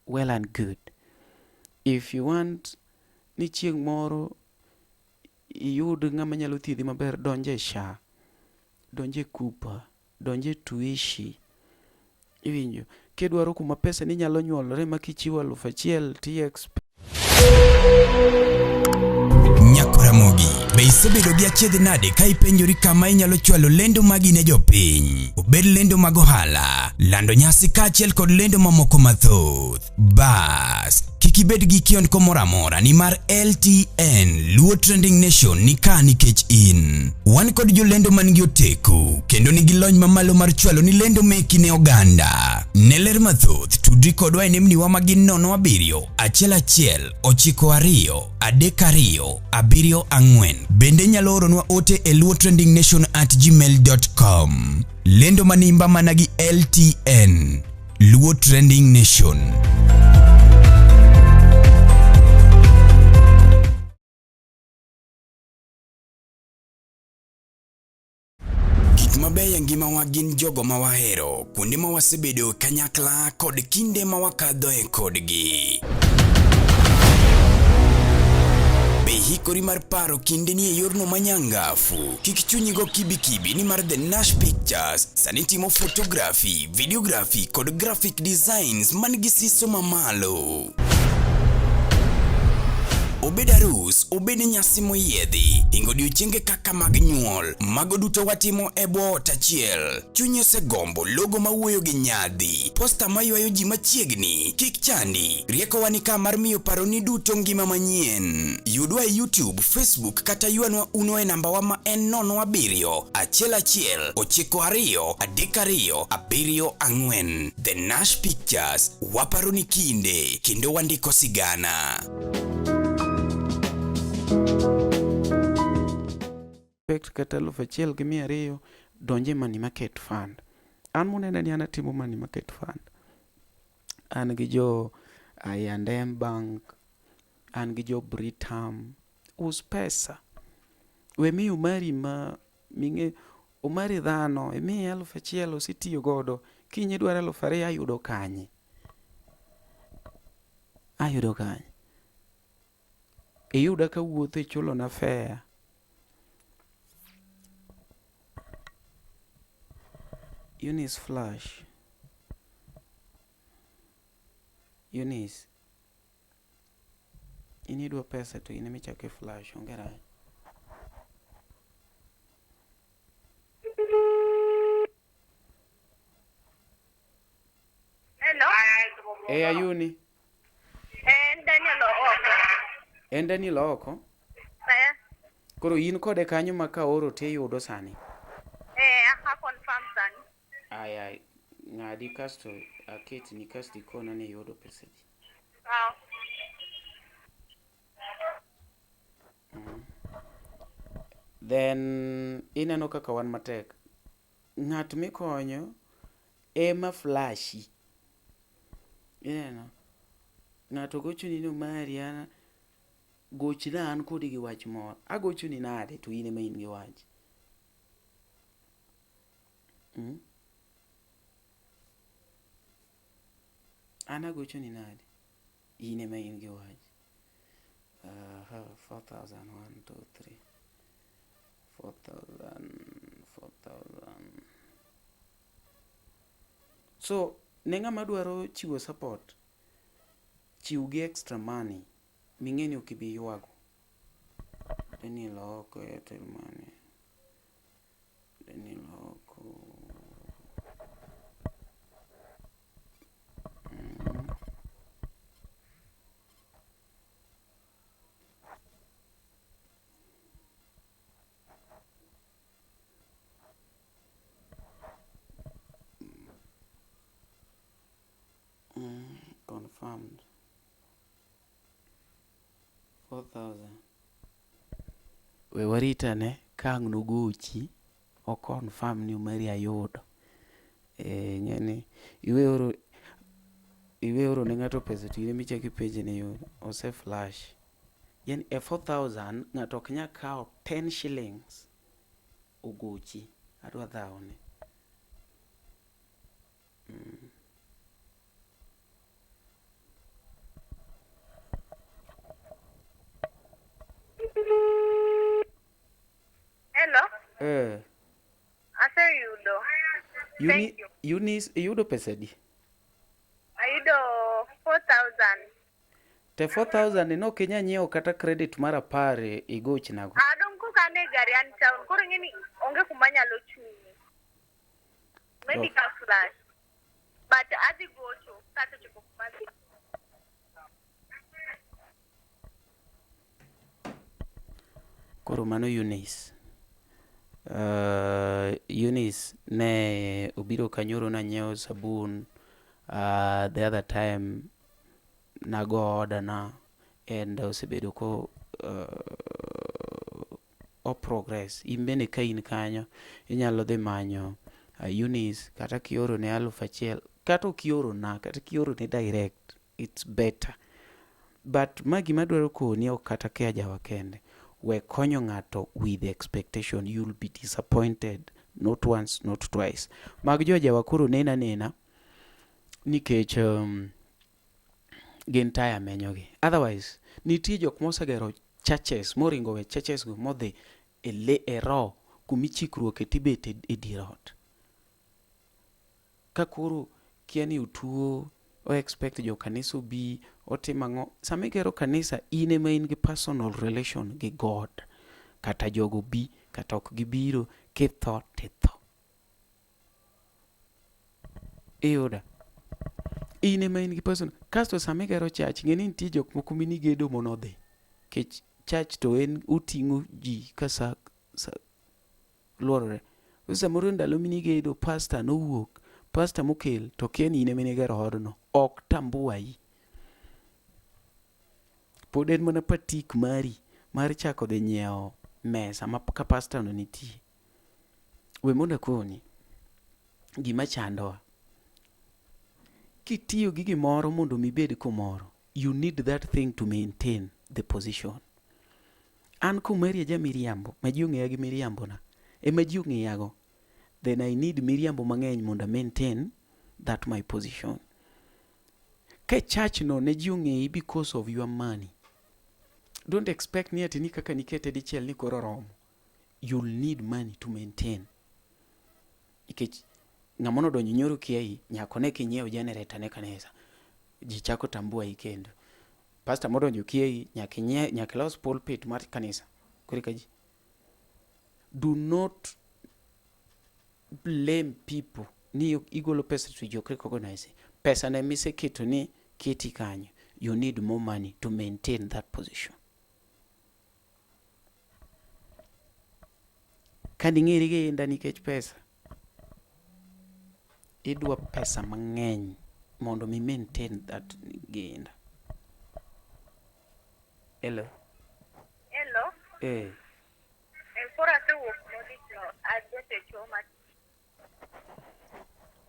well and good. If you want ni chieng' moro iyud ng'ama nyalo thiedhi maber, donje SHA, donje Kupa, donje Tuishi. Iwinjo, kidwaro kuma pesa ni nyalo nyuolore makichiwo 1,000 TX. Nyakuramogi, be isebedo gi achiedh nade ka ipenjori kama inyalo chwalo lendo magi ne jopiny. Obed lendo mag ohala, lando nyasi kaachiel kod lendo mamoko mathoth. Bas, kik ibed gi kionko moro amora nimar LTN Luo Trending Nation ni ka nikech in. Wan kod jolendo man gi oteku kendo nigi lony mamalo mar chwalo ni lendo meki ne oganda. Ne ler mathoth tudri kodwa e nembniwa magin 07 11 92 32 74. Bende nyalo oronwa ote e luotrendingnation@gmail.com. Lendo manimba mana gi LTN Luo Trending Nation. Gik mabeyo ngima wa gin jogo ma wahero, kuonde ma wasebedo kanyakla kod kinde ma wakadho e kodgi. Hikori mar paro kinde ni e yorno manyangafu. Kik chunyigo kibi ni mar The Nash Pictures sani timo photography, videography kod graphic designs man gi siso mamalo. Obed arus, obed nyasi moyiedhi, hingo odiochienge kaka mag nyuol, mago duto watimo e bwo ot achiel. Chunyi osegombo logo mawuoyo gi nyadhi, posta maywayo ji machiegni, kik chandi. Rieko wani ka mar miyo paroni duto ngima manyien. Yudwa e YouTube, Facebook kata yuanwa uno e namba wa ma en 07 11 92 32 74. The Nash Pictures, waparoni kinde kendo wandiko sigana. Kata 1,200 donje money market fund. An munena ni anatimo money market fund. An gi jo I&M Bank, an gi jo Britam, us pesa. We mi umari ma minge umari dhano, mi 1,000 ositiyo godo, kinyi dwaro 2,000 ayudo kanye. Ayudo kanye. Iyuda ka wuothe chulo na fare. Eunice Flash. Eunice. Inidwa pesa to ine michake Flash. Ongera. Hello. Ayuni. Daniel Oko. En Daniel Oko? Koro in kode kanyo ma ka oro te yudo sani? Ha confirm sani. Ay, ng'adi kasto aketi ni kasto ikona ne yudo pesa di. Then ineno kaka wan matek. Ng'at mikonyo ema Flashi. Ineno. Ng'ato gochoni no Mariana gochna an kodi gi wach moro. Agochoni nade to in ema in gi wach. Ana gochoni nade. In ema in gi wach. 4,000 1 2 3 4,000. So ne ng'ama dwaro chiwo support, chiw gi extra money ming'eni ok ibi ywago. Daniel Oko Airtel Money. Daniel Oko. Confirmed. 4,000. We warita ne kang nugochi o confirm ni umari ayudo. Ngeni iwe oro ne ng'ato pesa to ine michaki page ne yudo ose Flash. Yani 4,000 ng'ato ok nya kao 10 shillings ogochi adwa dhaone. Hello. Aseyudo. Thank you. Eunice, yudo pesa di? Ayudo 4,000. Te 4,000 no kenya nyiewo kata credit mara pare igoch nago. Adong ko kane gari an town. Koro ngeni onge kumanyalo chunyi. Maybe ka Flash. But adi gocho kata choko kumasi. Koro mano Eunice. Eunice ne obiro kanyoro na nyiewo sabun. The other time nago order na and osebedo ko o progress. Imbene ka in kanyo inyalo dhi manyo Eunice kata kioro ne 1,000 kata kioro na kata kioro ne direct, it's better. But magi madwaro koni ok kata kia jawa kende. We konyo ng'ato with expectation, you'll be disappointed not once not twice. Mag jo jawa koro nena nikech gin taya menyogi. Otherwise nitie jok mosegero churches moringo we churches go modhi e ro kumichikruok e tibet e dier ot. Ka koro kia ni utuo o expect jo kanisa bi otimang'o. Sama igero kanisa in ema in gi personal relation gi God. Kata jogo bi kata ok gibiro, kitho titho. Iyuda in ema in gi personal. Kasto sama igero church ng'eni nitie jok moko minigedo monodhi. Kech church to en uting'o ji kasa luorore. Samoro ndalo minigedo pastor nowuok, pastor mokel to kia ni in ema nigero odno, ok tambuai. Pod en mana patik mari mar chako dhi nyiewo mesa ma ka pastor no nitie. We mondo koni gima chandowa. Kitiyo gi gimoro mondo mibed kumoro, you need that thing to maintain the position. An kumaria ja miriambo, ma ji ong'eya gi miriambo na, ema ji ong'eyago, then I need miriambo mang'eny mondo maintain that my position. Ka church no ne ji ong'eyi because of your money, don't expect ni ati ni kaka nikete dichiel ni koro romo. You'll need money to maintain. Ikech ng'amono donjo nyoro kiai nyako ne kinyiewo generator ne kanisa, ji chako tambua ikendo. Pastor modonjo kiai nyaka los pulpit mar kanisa kurika ji. Do not blame people ni igolo pesa to jokrik organize. Pesa na mise kitu ni kiti kanyo. You need more money to maintain that position. Kandi ng'iri gi inda nikech pesa. Idwa pesa mang'eny mondo mi maintain that ginda. Hello. For us to work I just a show much.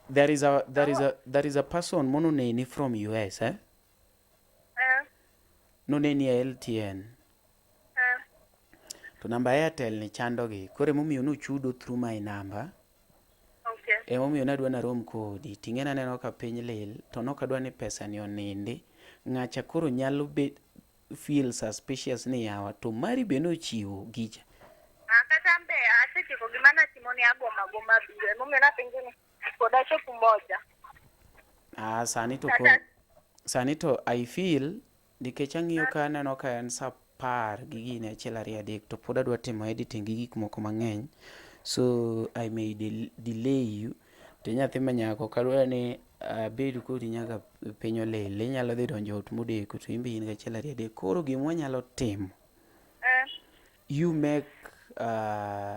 There is a person mono neni from US, eh? No neni LTN. To namba Airtel ni chando gi. Kore momiyo no chudo through my number. Okay. Momiyo nadwa na rom kodi. Ting'ena neno ka piny lil. To nokadwa ni pesa ni onindi. Ng'acha koro nyalo feel suspicious ni yawa. To mari be no chiwo gicha. Kata mbe asechiko gimana timoni agoma biro. Momiyo na pengine koda chopu moja. Sani to I feel nikech ang'iyo ka neno ka en sa 10 gi gine 1:30 to pod adwa timo editing gi gik moko mang'eny, so I may delay you. To nyathi manyako kadwa ni bedo kodi nyaka piny olil, inyalo dhi donjo ot modeko to imbe in ga 1:30. Koro gima wanyalo timo, you make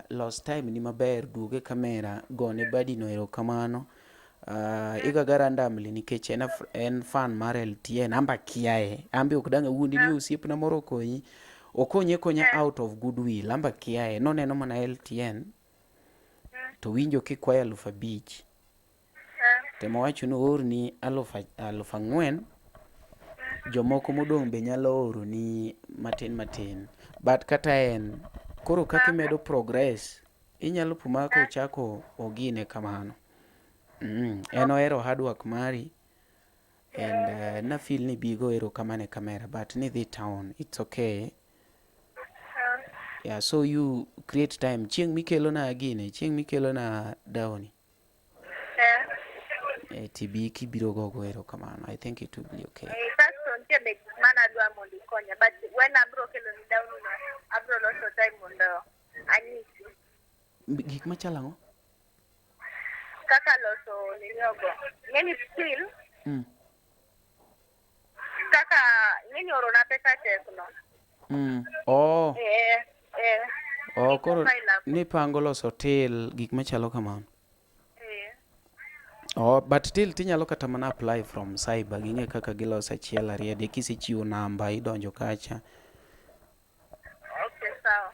lost time ni maber, duoge kamera, gone badi no erokamano. Iga randomly nikech en fan mar LTN, amba kiae, ambi ok dang' awuondi ni osiepna moro konyi, okonye konya out of goodwill, amba kiae, noneno mana LTN, to winjo kikwayo 5,000, temo wacho ni oorni 4,000, jomoko modong' be nyalo oro ni matin, but kata en, koro kaka medo progress, inyalo pumako chako ogine kamano. En ohero hard work mari, and na feel ni bigo ero kamane kamera, but ni dhi town, it's okay. Yeah, so you create time. Chieng mikelo na agine, chieng mikelo na dawni. TB kibiro gogo ero kamano. I think it will be okay. Pastor ntie be mana dwa mondo konya, but when abro kelo ni dawni no, abro loso time mondo anyisi. Gik machalango? Kaka loso niliogo. Ngeni still. Kaka ngeni oro na pesa Tekno. Oh. Koro nipango loso hotel gik machalo kamano. But still tinyalo kata mana apply from cyber ging'e kaka giloso achiel ariyo adek kisechiwo namba idonjo kacha. Okay, sawa.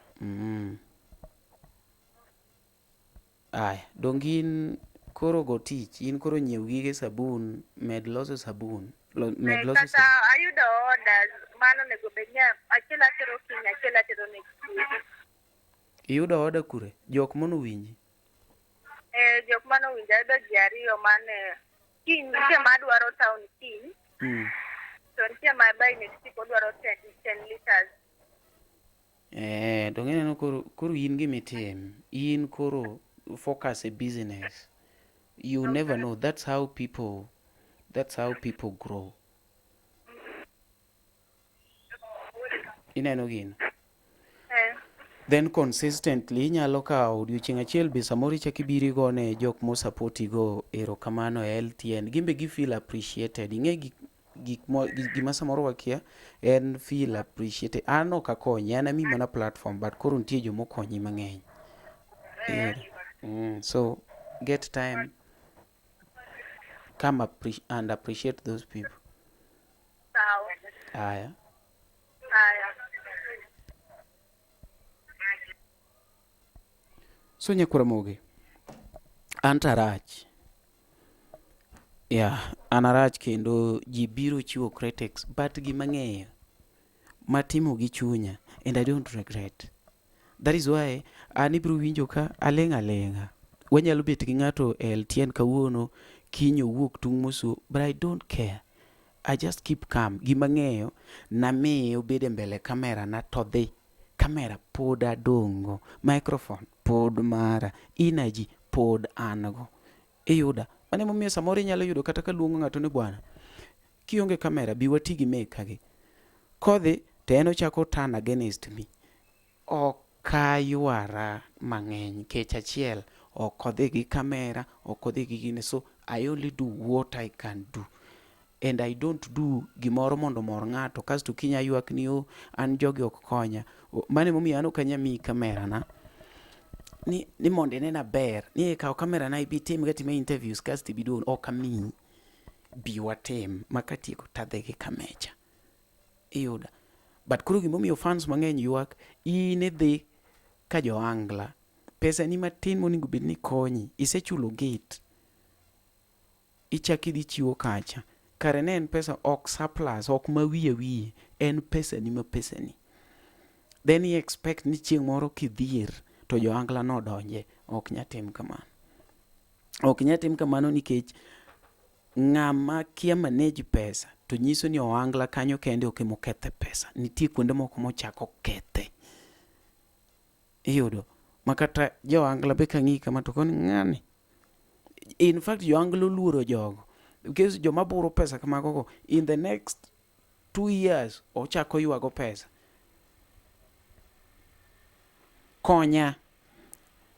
Aya, dong in koro go tich, in koro nyiew gige sabun, med loso sabun, med loso Kata ayudo orders mano nego bedni achiel atero kiny, achiel atero next week. Iyudo order kure? Jok mono winji? Jok mano winjo ayudo ji ariyo mane kiny nitie madwaro town kiny. To nitie ma by next week odwaro 10 liters. Dong ineno koro in gimitim, in koro focus a business. You never know. That's how people grow. Ineno gino. Then consistently inyalo kawo odiochieng' achiel be samoro ichako ibiro igone jok mosapoti go erokamano e LTN. Gimbe gi feel appreciated. Ing'e gima samoro wakia en feel appreciated. An ok akonyi, an ami mana platform, but koro nitie jomokonyi mang'eny. So get time, come and appreciate those people. Aya. So Nyakuramogi, anta rach. An arach kendo ji biro chiwo critics, but gima ng'eyo matimo gi chunya, and I don't regret. That is why an ibiro winjo ka alenga. Wanyalo bet gi ng'ato LTN kawuono, kiny owuok tung' moso, but I don't care. I just keep calm. Gima ng'eyo namiyo bede mbele kamera na to dhi. Kamera pod adongo, microphone pod mara, energy pod ango. Iyuda, mane momiyo samoro inyalo yudo kata ka luongo ng'ato ni bwana, kionge kamera bi wati gi meka gi. Kodhi to en ochako turn against me. Okayuara mang'eny kech achiel, ok odhi gi kamera, ok odhi gi gine. So I only do what I can do. And I don't do gimoro mondo mor ng'ato kasto kinya ywak ni an jogi ok konya. Mane momiyo an ok anyami kamera na ni mondo inena ber ni kawo kamera na ibi tim gatime interviews kasto ibiduon ok ami bi watim makatieko tadhe gi kamecha. Iyuda. But kuro gimomiyo fans mang'eny ywak, in idhi ka jo angla pesa ni matin monego bed ni konyi, isechulo gate, ichaki dhi chiwo kacha. Kare ne en pesa ok surplus, ok ma wiye, en pesa ni ma pesa ni. Then you expect ni chieng' moro kidhier to jo angla no donje. Ok nyatim kamano. Ok nyatim kamano nikech ng'ama kia manage pesa to nyiso ni oangla kanyo kende ok mokethe pesa. Nitie kuonde moko mochako kethe. Iyudo. Makata jo angla be kang'i kama to koni ng'ani. In fact jo anglo luoro jogo. Because joma buro pesa kamago in the next 2 years ochako yuago pesa. Konya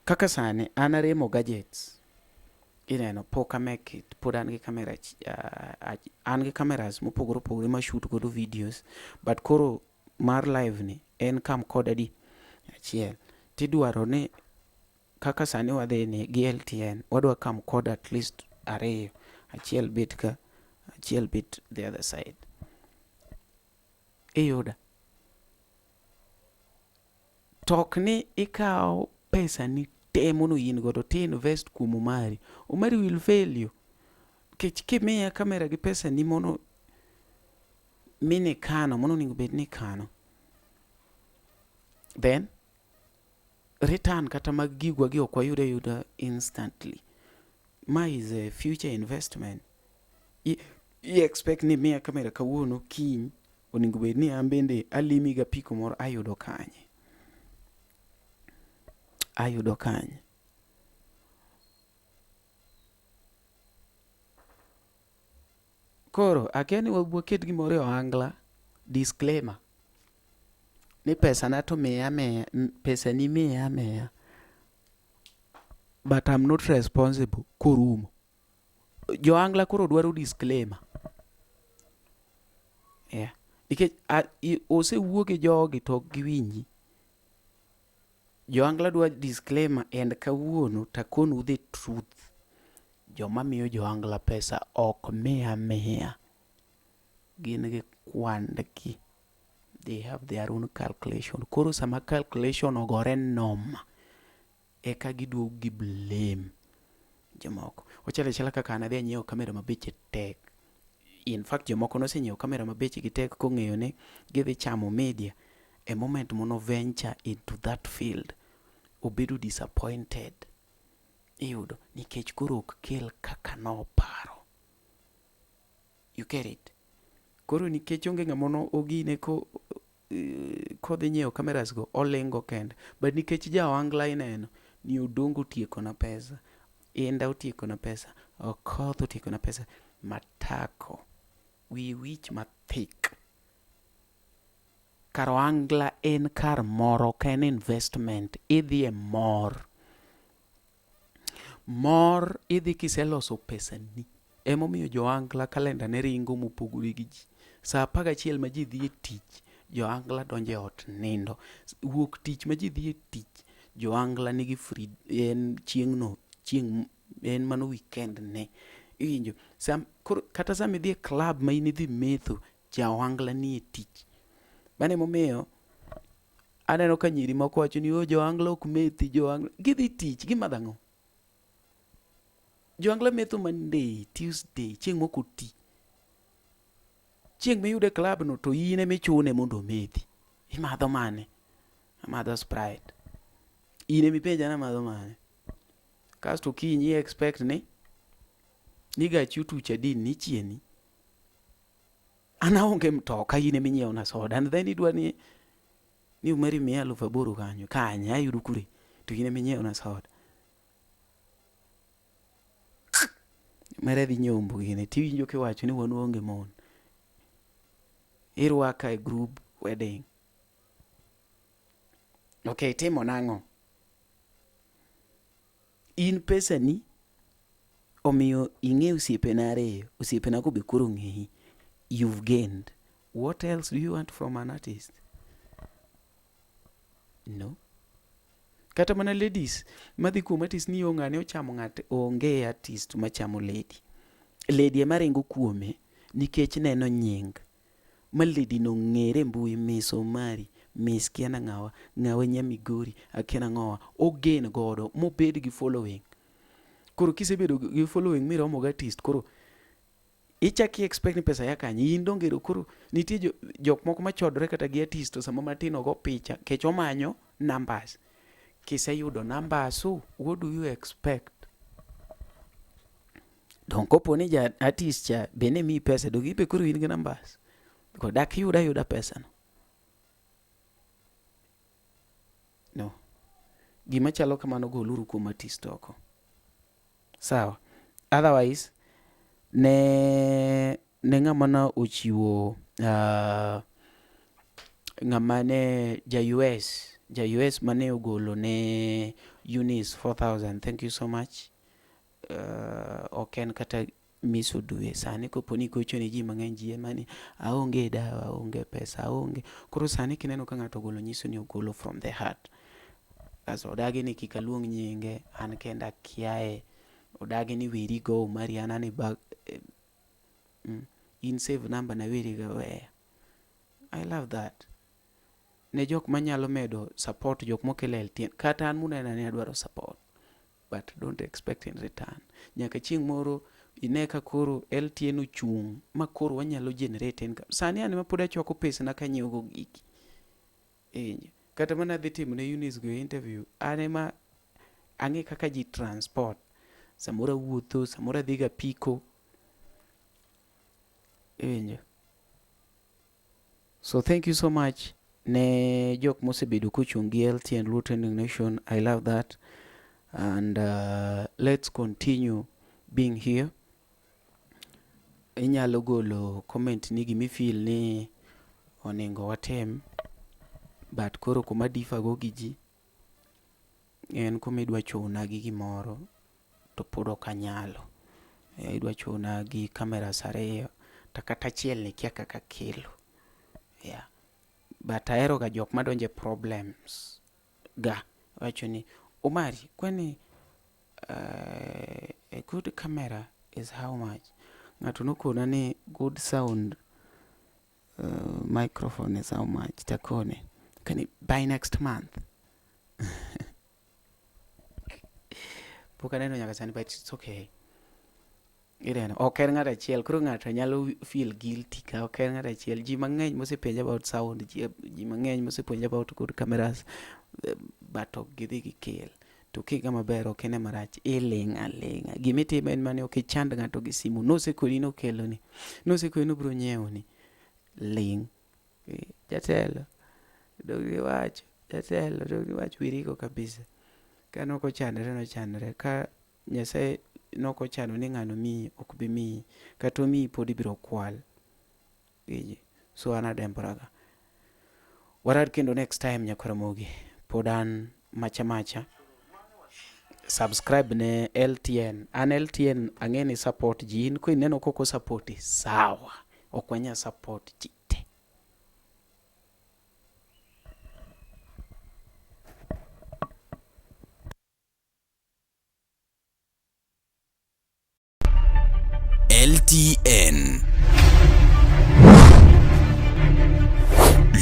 kaka sani an aremo gadgets. Ineno pok make it, pod an gi kamera, an gi kameras mopogore opogore ma shoot godo videos, but koro mar live ni en camcorder di achiel. Tidwaro ni kaka sani wadhi ni gi LTN wadwa camcorder at least 2. Achiel bit ka, achiel bit the other side. Iyuda. Tok ni ikaw pesa ni temono in godo to invest kuom Omari. Omari will fail you. Kech kimiya kamera gi pesa ni mono mini kano, mono ningo bed ni kano. Then, return kata mag gigwa gi okwa yuda instantly. Ma is a future investment. You expect ni miya kamera kawuono kiny oningo bed ni ambende alimi ga piko moro ayudo kanye. Koro akia ni wabuoket gimoro e oangla. Disclaimer. Ni pesa na to pesa ni miya. But I'm not responsible korumo. Jo angla koro dwaro disclaimer. Nikech ose wuoge jogi to giwinji. Joangla dwa disclaimer and kawuono takonu the truth. Joma miyo joangla pesa ok miya. Gin gi kwandgi. They have their own calculation. Koro sama calculation ogore noma, eka giduogo gi blame jomoko. Ochalo chala kaka an adhi anyiewo kamera mabeche tek. In fact, jomoko nosenyiewo kamera mabeche gi tek kong'eyo ni gidhi chamo media. A moment mono venture into that field, obedo disappointed. Iyudo, nikech koro ok kel kaka noparo. You get it? Koro nikech onge ng'amono ogine kodhi nyiewo kameras go olingo kende. But nikech jaoangla ineno ni Odongo otieko na pesa, Inda otieko na pesa, Okoth otieko na pesa, Matako, wi wich mathik. Kar oangla en kar moro ka en investment. Idhi e mor idhi kiseloso pesa ni. Emomiyo joangla kalenda ne ringo mopogore gi ji. Sa 11 ma ji dhi e tich, joangla donjo e ot nindo. Wuok tich ma ji dhi e tich, joangla nigi free, en chieng' en mano weekend ne. Iwinjo, kata sama idhi e club ma in idhi metho, joangla ni e tich. Mane momiyo aneno ka nyiri moko wacho ni joangla ok methi, joangla gidhi tich, gimadho ang'o? Joangla metho Monday, Tuesday, chieng' moko ti. Chieng' miyude club no to in emichune mondo omethi. Imadho mane? Amadho Sprite. In emipenja na amadho mane? Kasto kinyi expect ni gachi otuch adin ni chieni. An aonge mtoka, in eminyiewo na soda. And then idwa ni umeri 8,000 kanyo. Kanya ayudo kure. To in eminyiewo na soda. Mere dhi nyombo gine. Tiwinjo kiwacho ni wan onge mon. Irwaka e group wedding. Okay, timo nang'o? In pesa ni omiyo ing'e osiepena ariyo. Osiepena go be koro ng'eyi. You've gained. What else do you want from an artist? No. Kata mana ladies, madhi kuom artist ni ng'ane ochamo ng'ate, onge artist machamo lady. Lady ema ringo kuome nikech neno nying. Ma lady no ng'ere mbui, Miss Omari, Miss Kiana ng'awa Nyamigori, Akiana ng'owa, ogen godo, mobed gi following. Koro kisebedo gi following miromo gi artist, koro ichaki expect ni pesa ya kanyi. In dongero koro nitie jok moko machodore kata gi artist to sama matin ogo picha, kech omanyo numbers. Kiseyudo numbers, so what do you expect? Don't kopo ni ja artist cha bene mi pesa do gibe kuro in gi numbers. Because dak yuda pesa no. No. Gima chalo kamano goluru kuom artist oko. Sawa. Otherwise, ne ng'ama na ochiwo ng'ama ne ja US mane ogolo ne Eunice 4,000. Thank you so much. Oken kata miso dwe sani koponi kocho ni ji mang'eny ji emani aonge dawa, aonge pesa, aonge. Koro sani kineno ka ng'ato ogolo nyiso ni ogolo from the heart. Kaso odagi ni kik aluong nyinge, an kenda kiae. Odagi ni weri go Mariana ni bag in save number na weri go where. I love that. Ne jok manyalo medo support jok mokele LTN. Kata an munena ni adwaro support. But don't expect in return. Nyaka chieng' moro ineka koro LTN ochung' ma koro wanyalo generate income. Sani an ma pod achoko pesa na kanyiewo go giki. Kata mana dhi timo ne Eunice go interview. Ane ma ang'e kaka ji transport. Samora wuotho, samora dhiga piko. So thank you so much. Ne jok mosebedo kochung' gi LTN Luo Trending Nation. I love that. And let's continue being here. Inyalo golo comment ni gimi feel ni onengo watem, but koro kuma difa go gi ji en kuma idwa chuna gi gimoro to pod ok anyalo. Idwa chuna gi kamera ariyo to kata achiel ni kia kaka kelo. Yeah. But ahero ga jok madonje problems ga. wacho ni Omari kwani a good camera is how much? Ng'ato nokona ni good sound microphone is how much? Takone kani by next month. Pok aneno nyaka sani, but it's okay. Ireno ok en ng'ato achiel, koro ng'ato nyalo feel guilty ka ok en ng'ato achiel. Ji mang'eny mosepenja about sound, ji mang'eny mosepenja about good cameras, but ok gidhi gikel. To kiga maber ok ene marach, iling' aling'a. Gimitimo en mane ok ichand ng'ato gi simu, nosekoni nokeloni, nosekoni nobiro nyiewoni, ling'. Jatelo dog giwacho, jatelo dog giwacho wiriko kabisa. Ka nokochandre nochandre, ka Nyasaye nokochano ni ng'ano miyi ok bi miyi, kata omiyi pod ibiro kwal. So an adembraga. Warad kendo next time Nyakaramogi. Pod an macha. Subscribe ne LTN. An LTN ang'eni support ji. In ko ineno koko support sawa. Ok wanya support ji te. LTN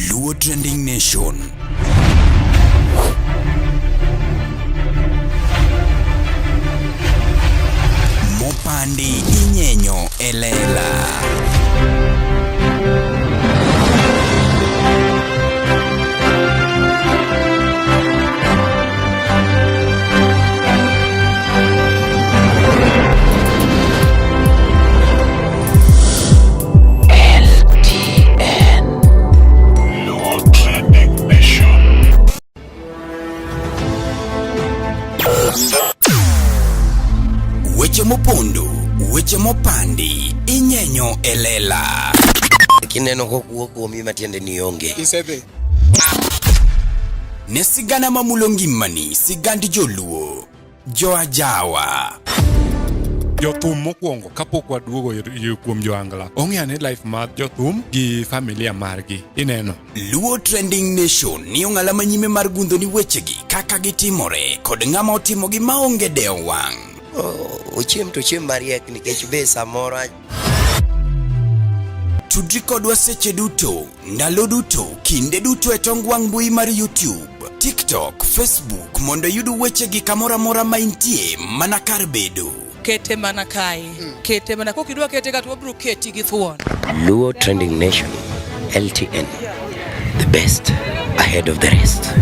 Luo Trending Nation. Mopandi inyenyo elela. Weche mopondo, weche mopandi, inyenyo elela. Kineno kokuo kuomi matiende ni onge. Isebe. Ne sigana mamulo ngimani, sigand joluo, joajawa. Jothum mokwongo kapok waduogo kuom joangla, ong'eane life mar jothum gi familia margi. Ineno Luo Trending Nation ni ong'ala manyime mar gundho ni wechegi kaka gitimore kod ng'ama otimogi maonge deo wang'. Ochiem to chiem mariek nikech be samoro. Tudri kodwa seche duto, ndalo duto, kinde duto e tong wang' mbui mar YouTube, TikTok, Facebook mondo yud wechegi kamora mora ma intie mana kar bedo. Kete mana kae. Kete mana kokidwa kete kata wabiro keti gi thuon. Luo Trending Nation, LTN, the best ahead of the rest.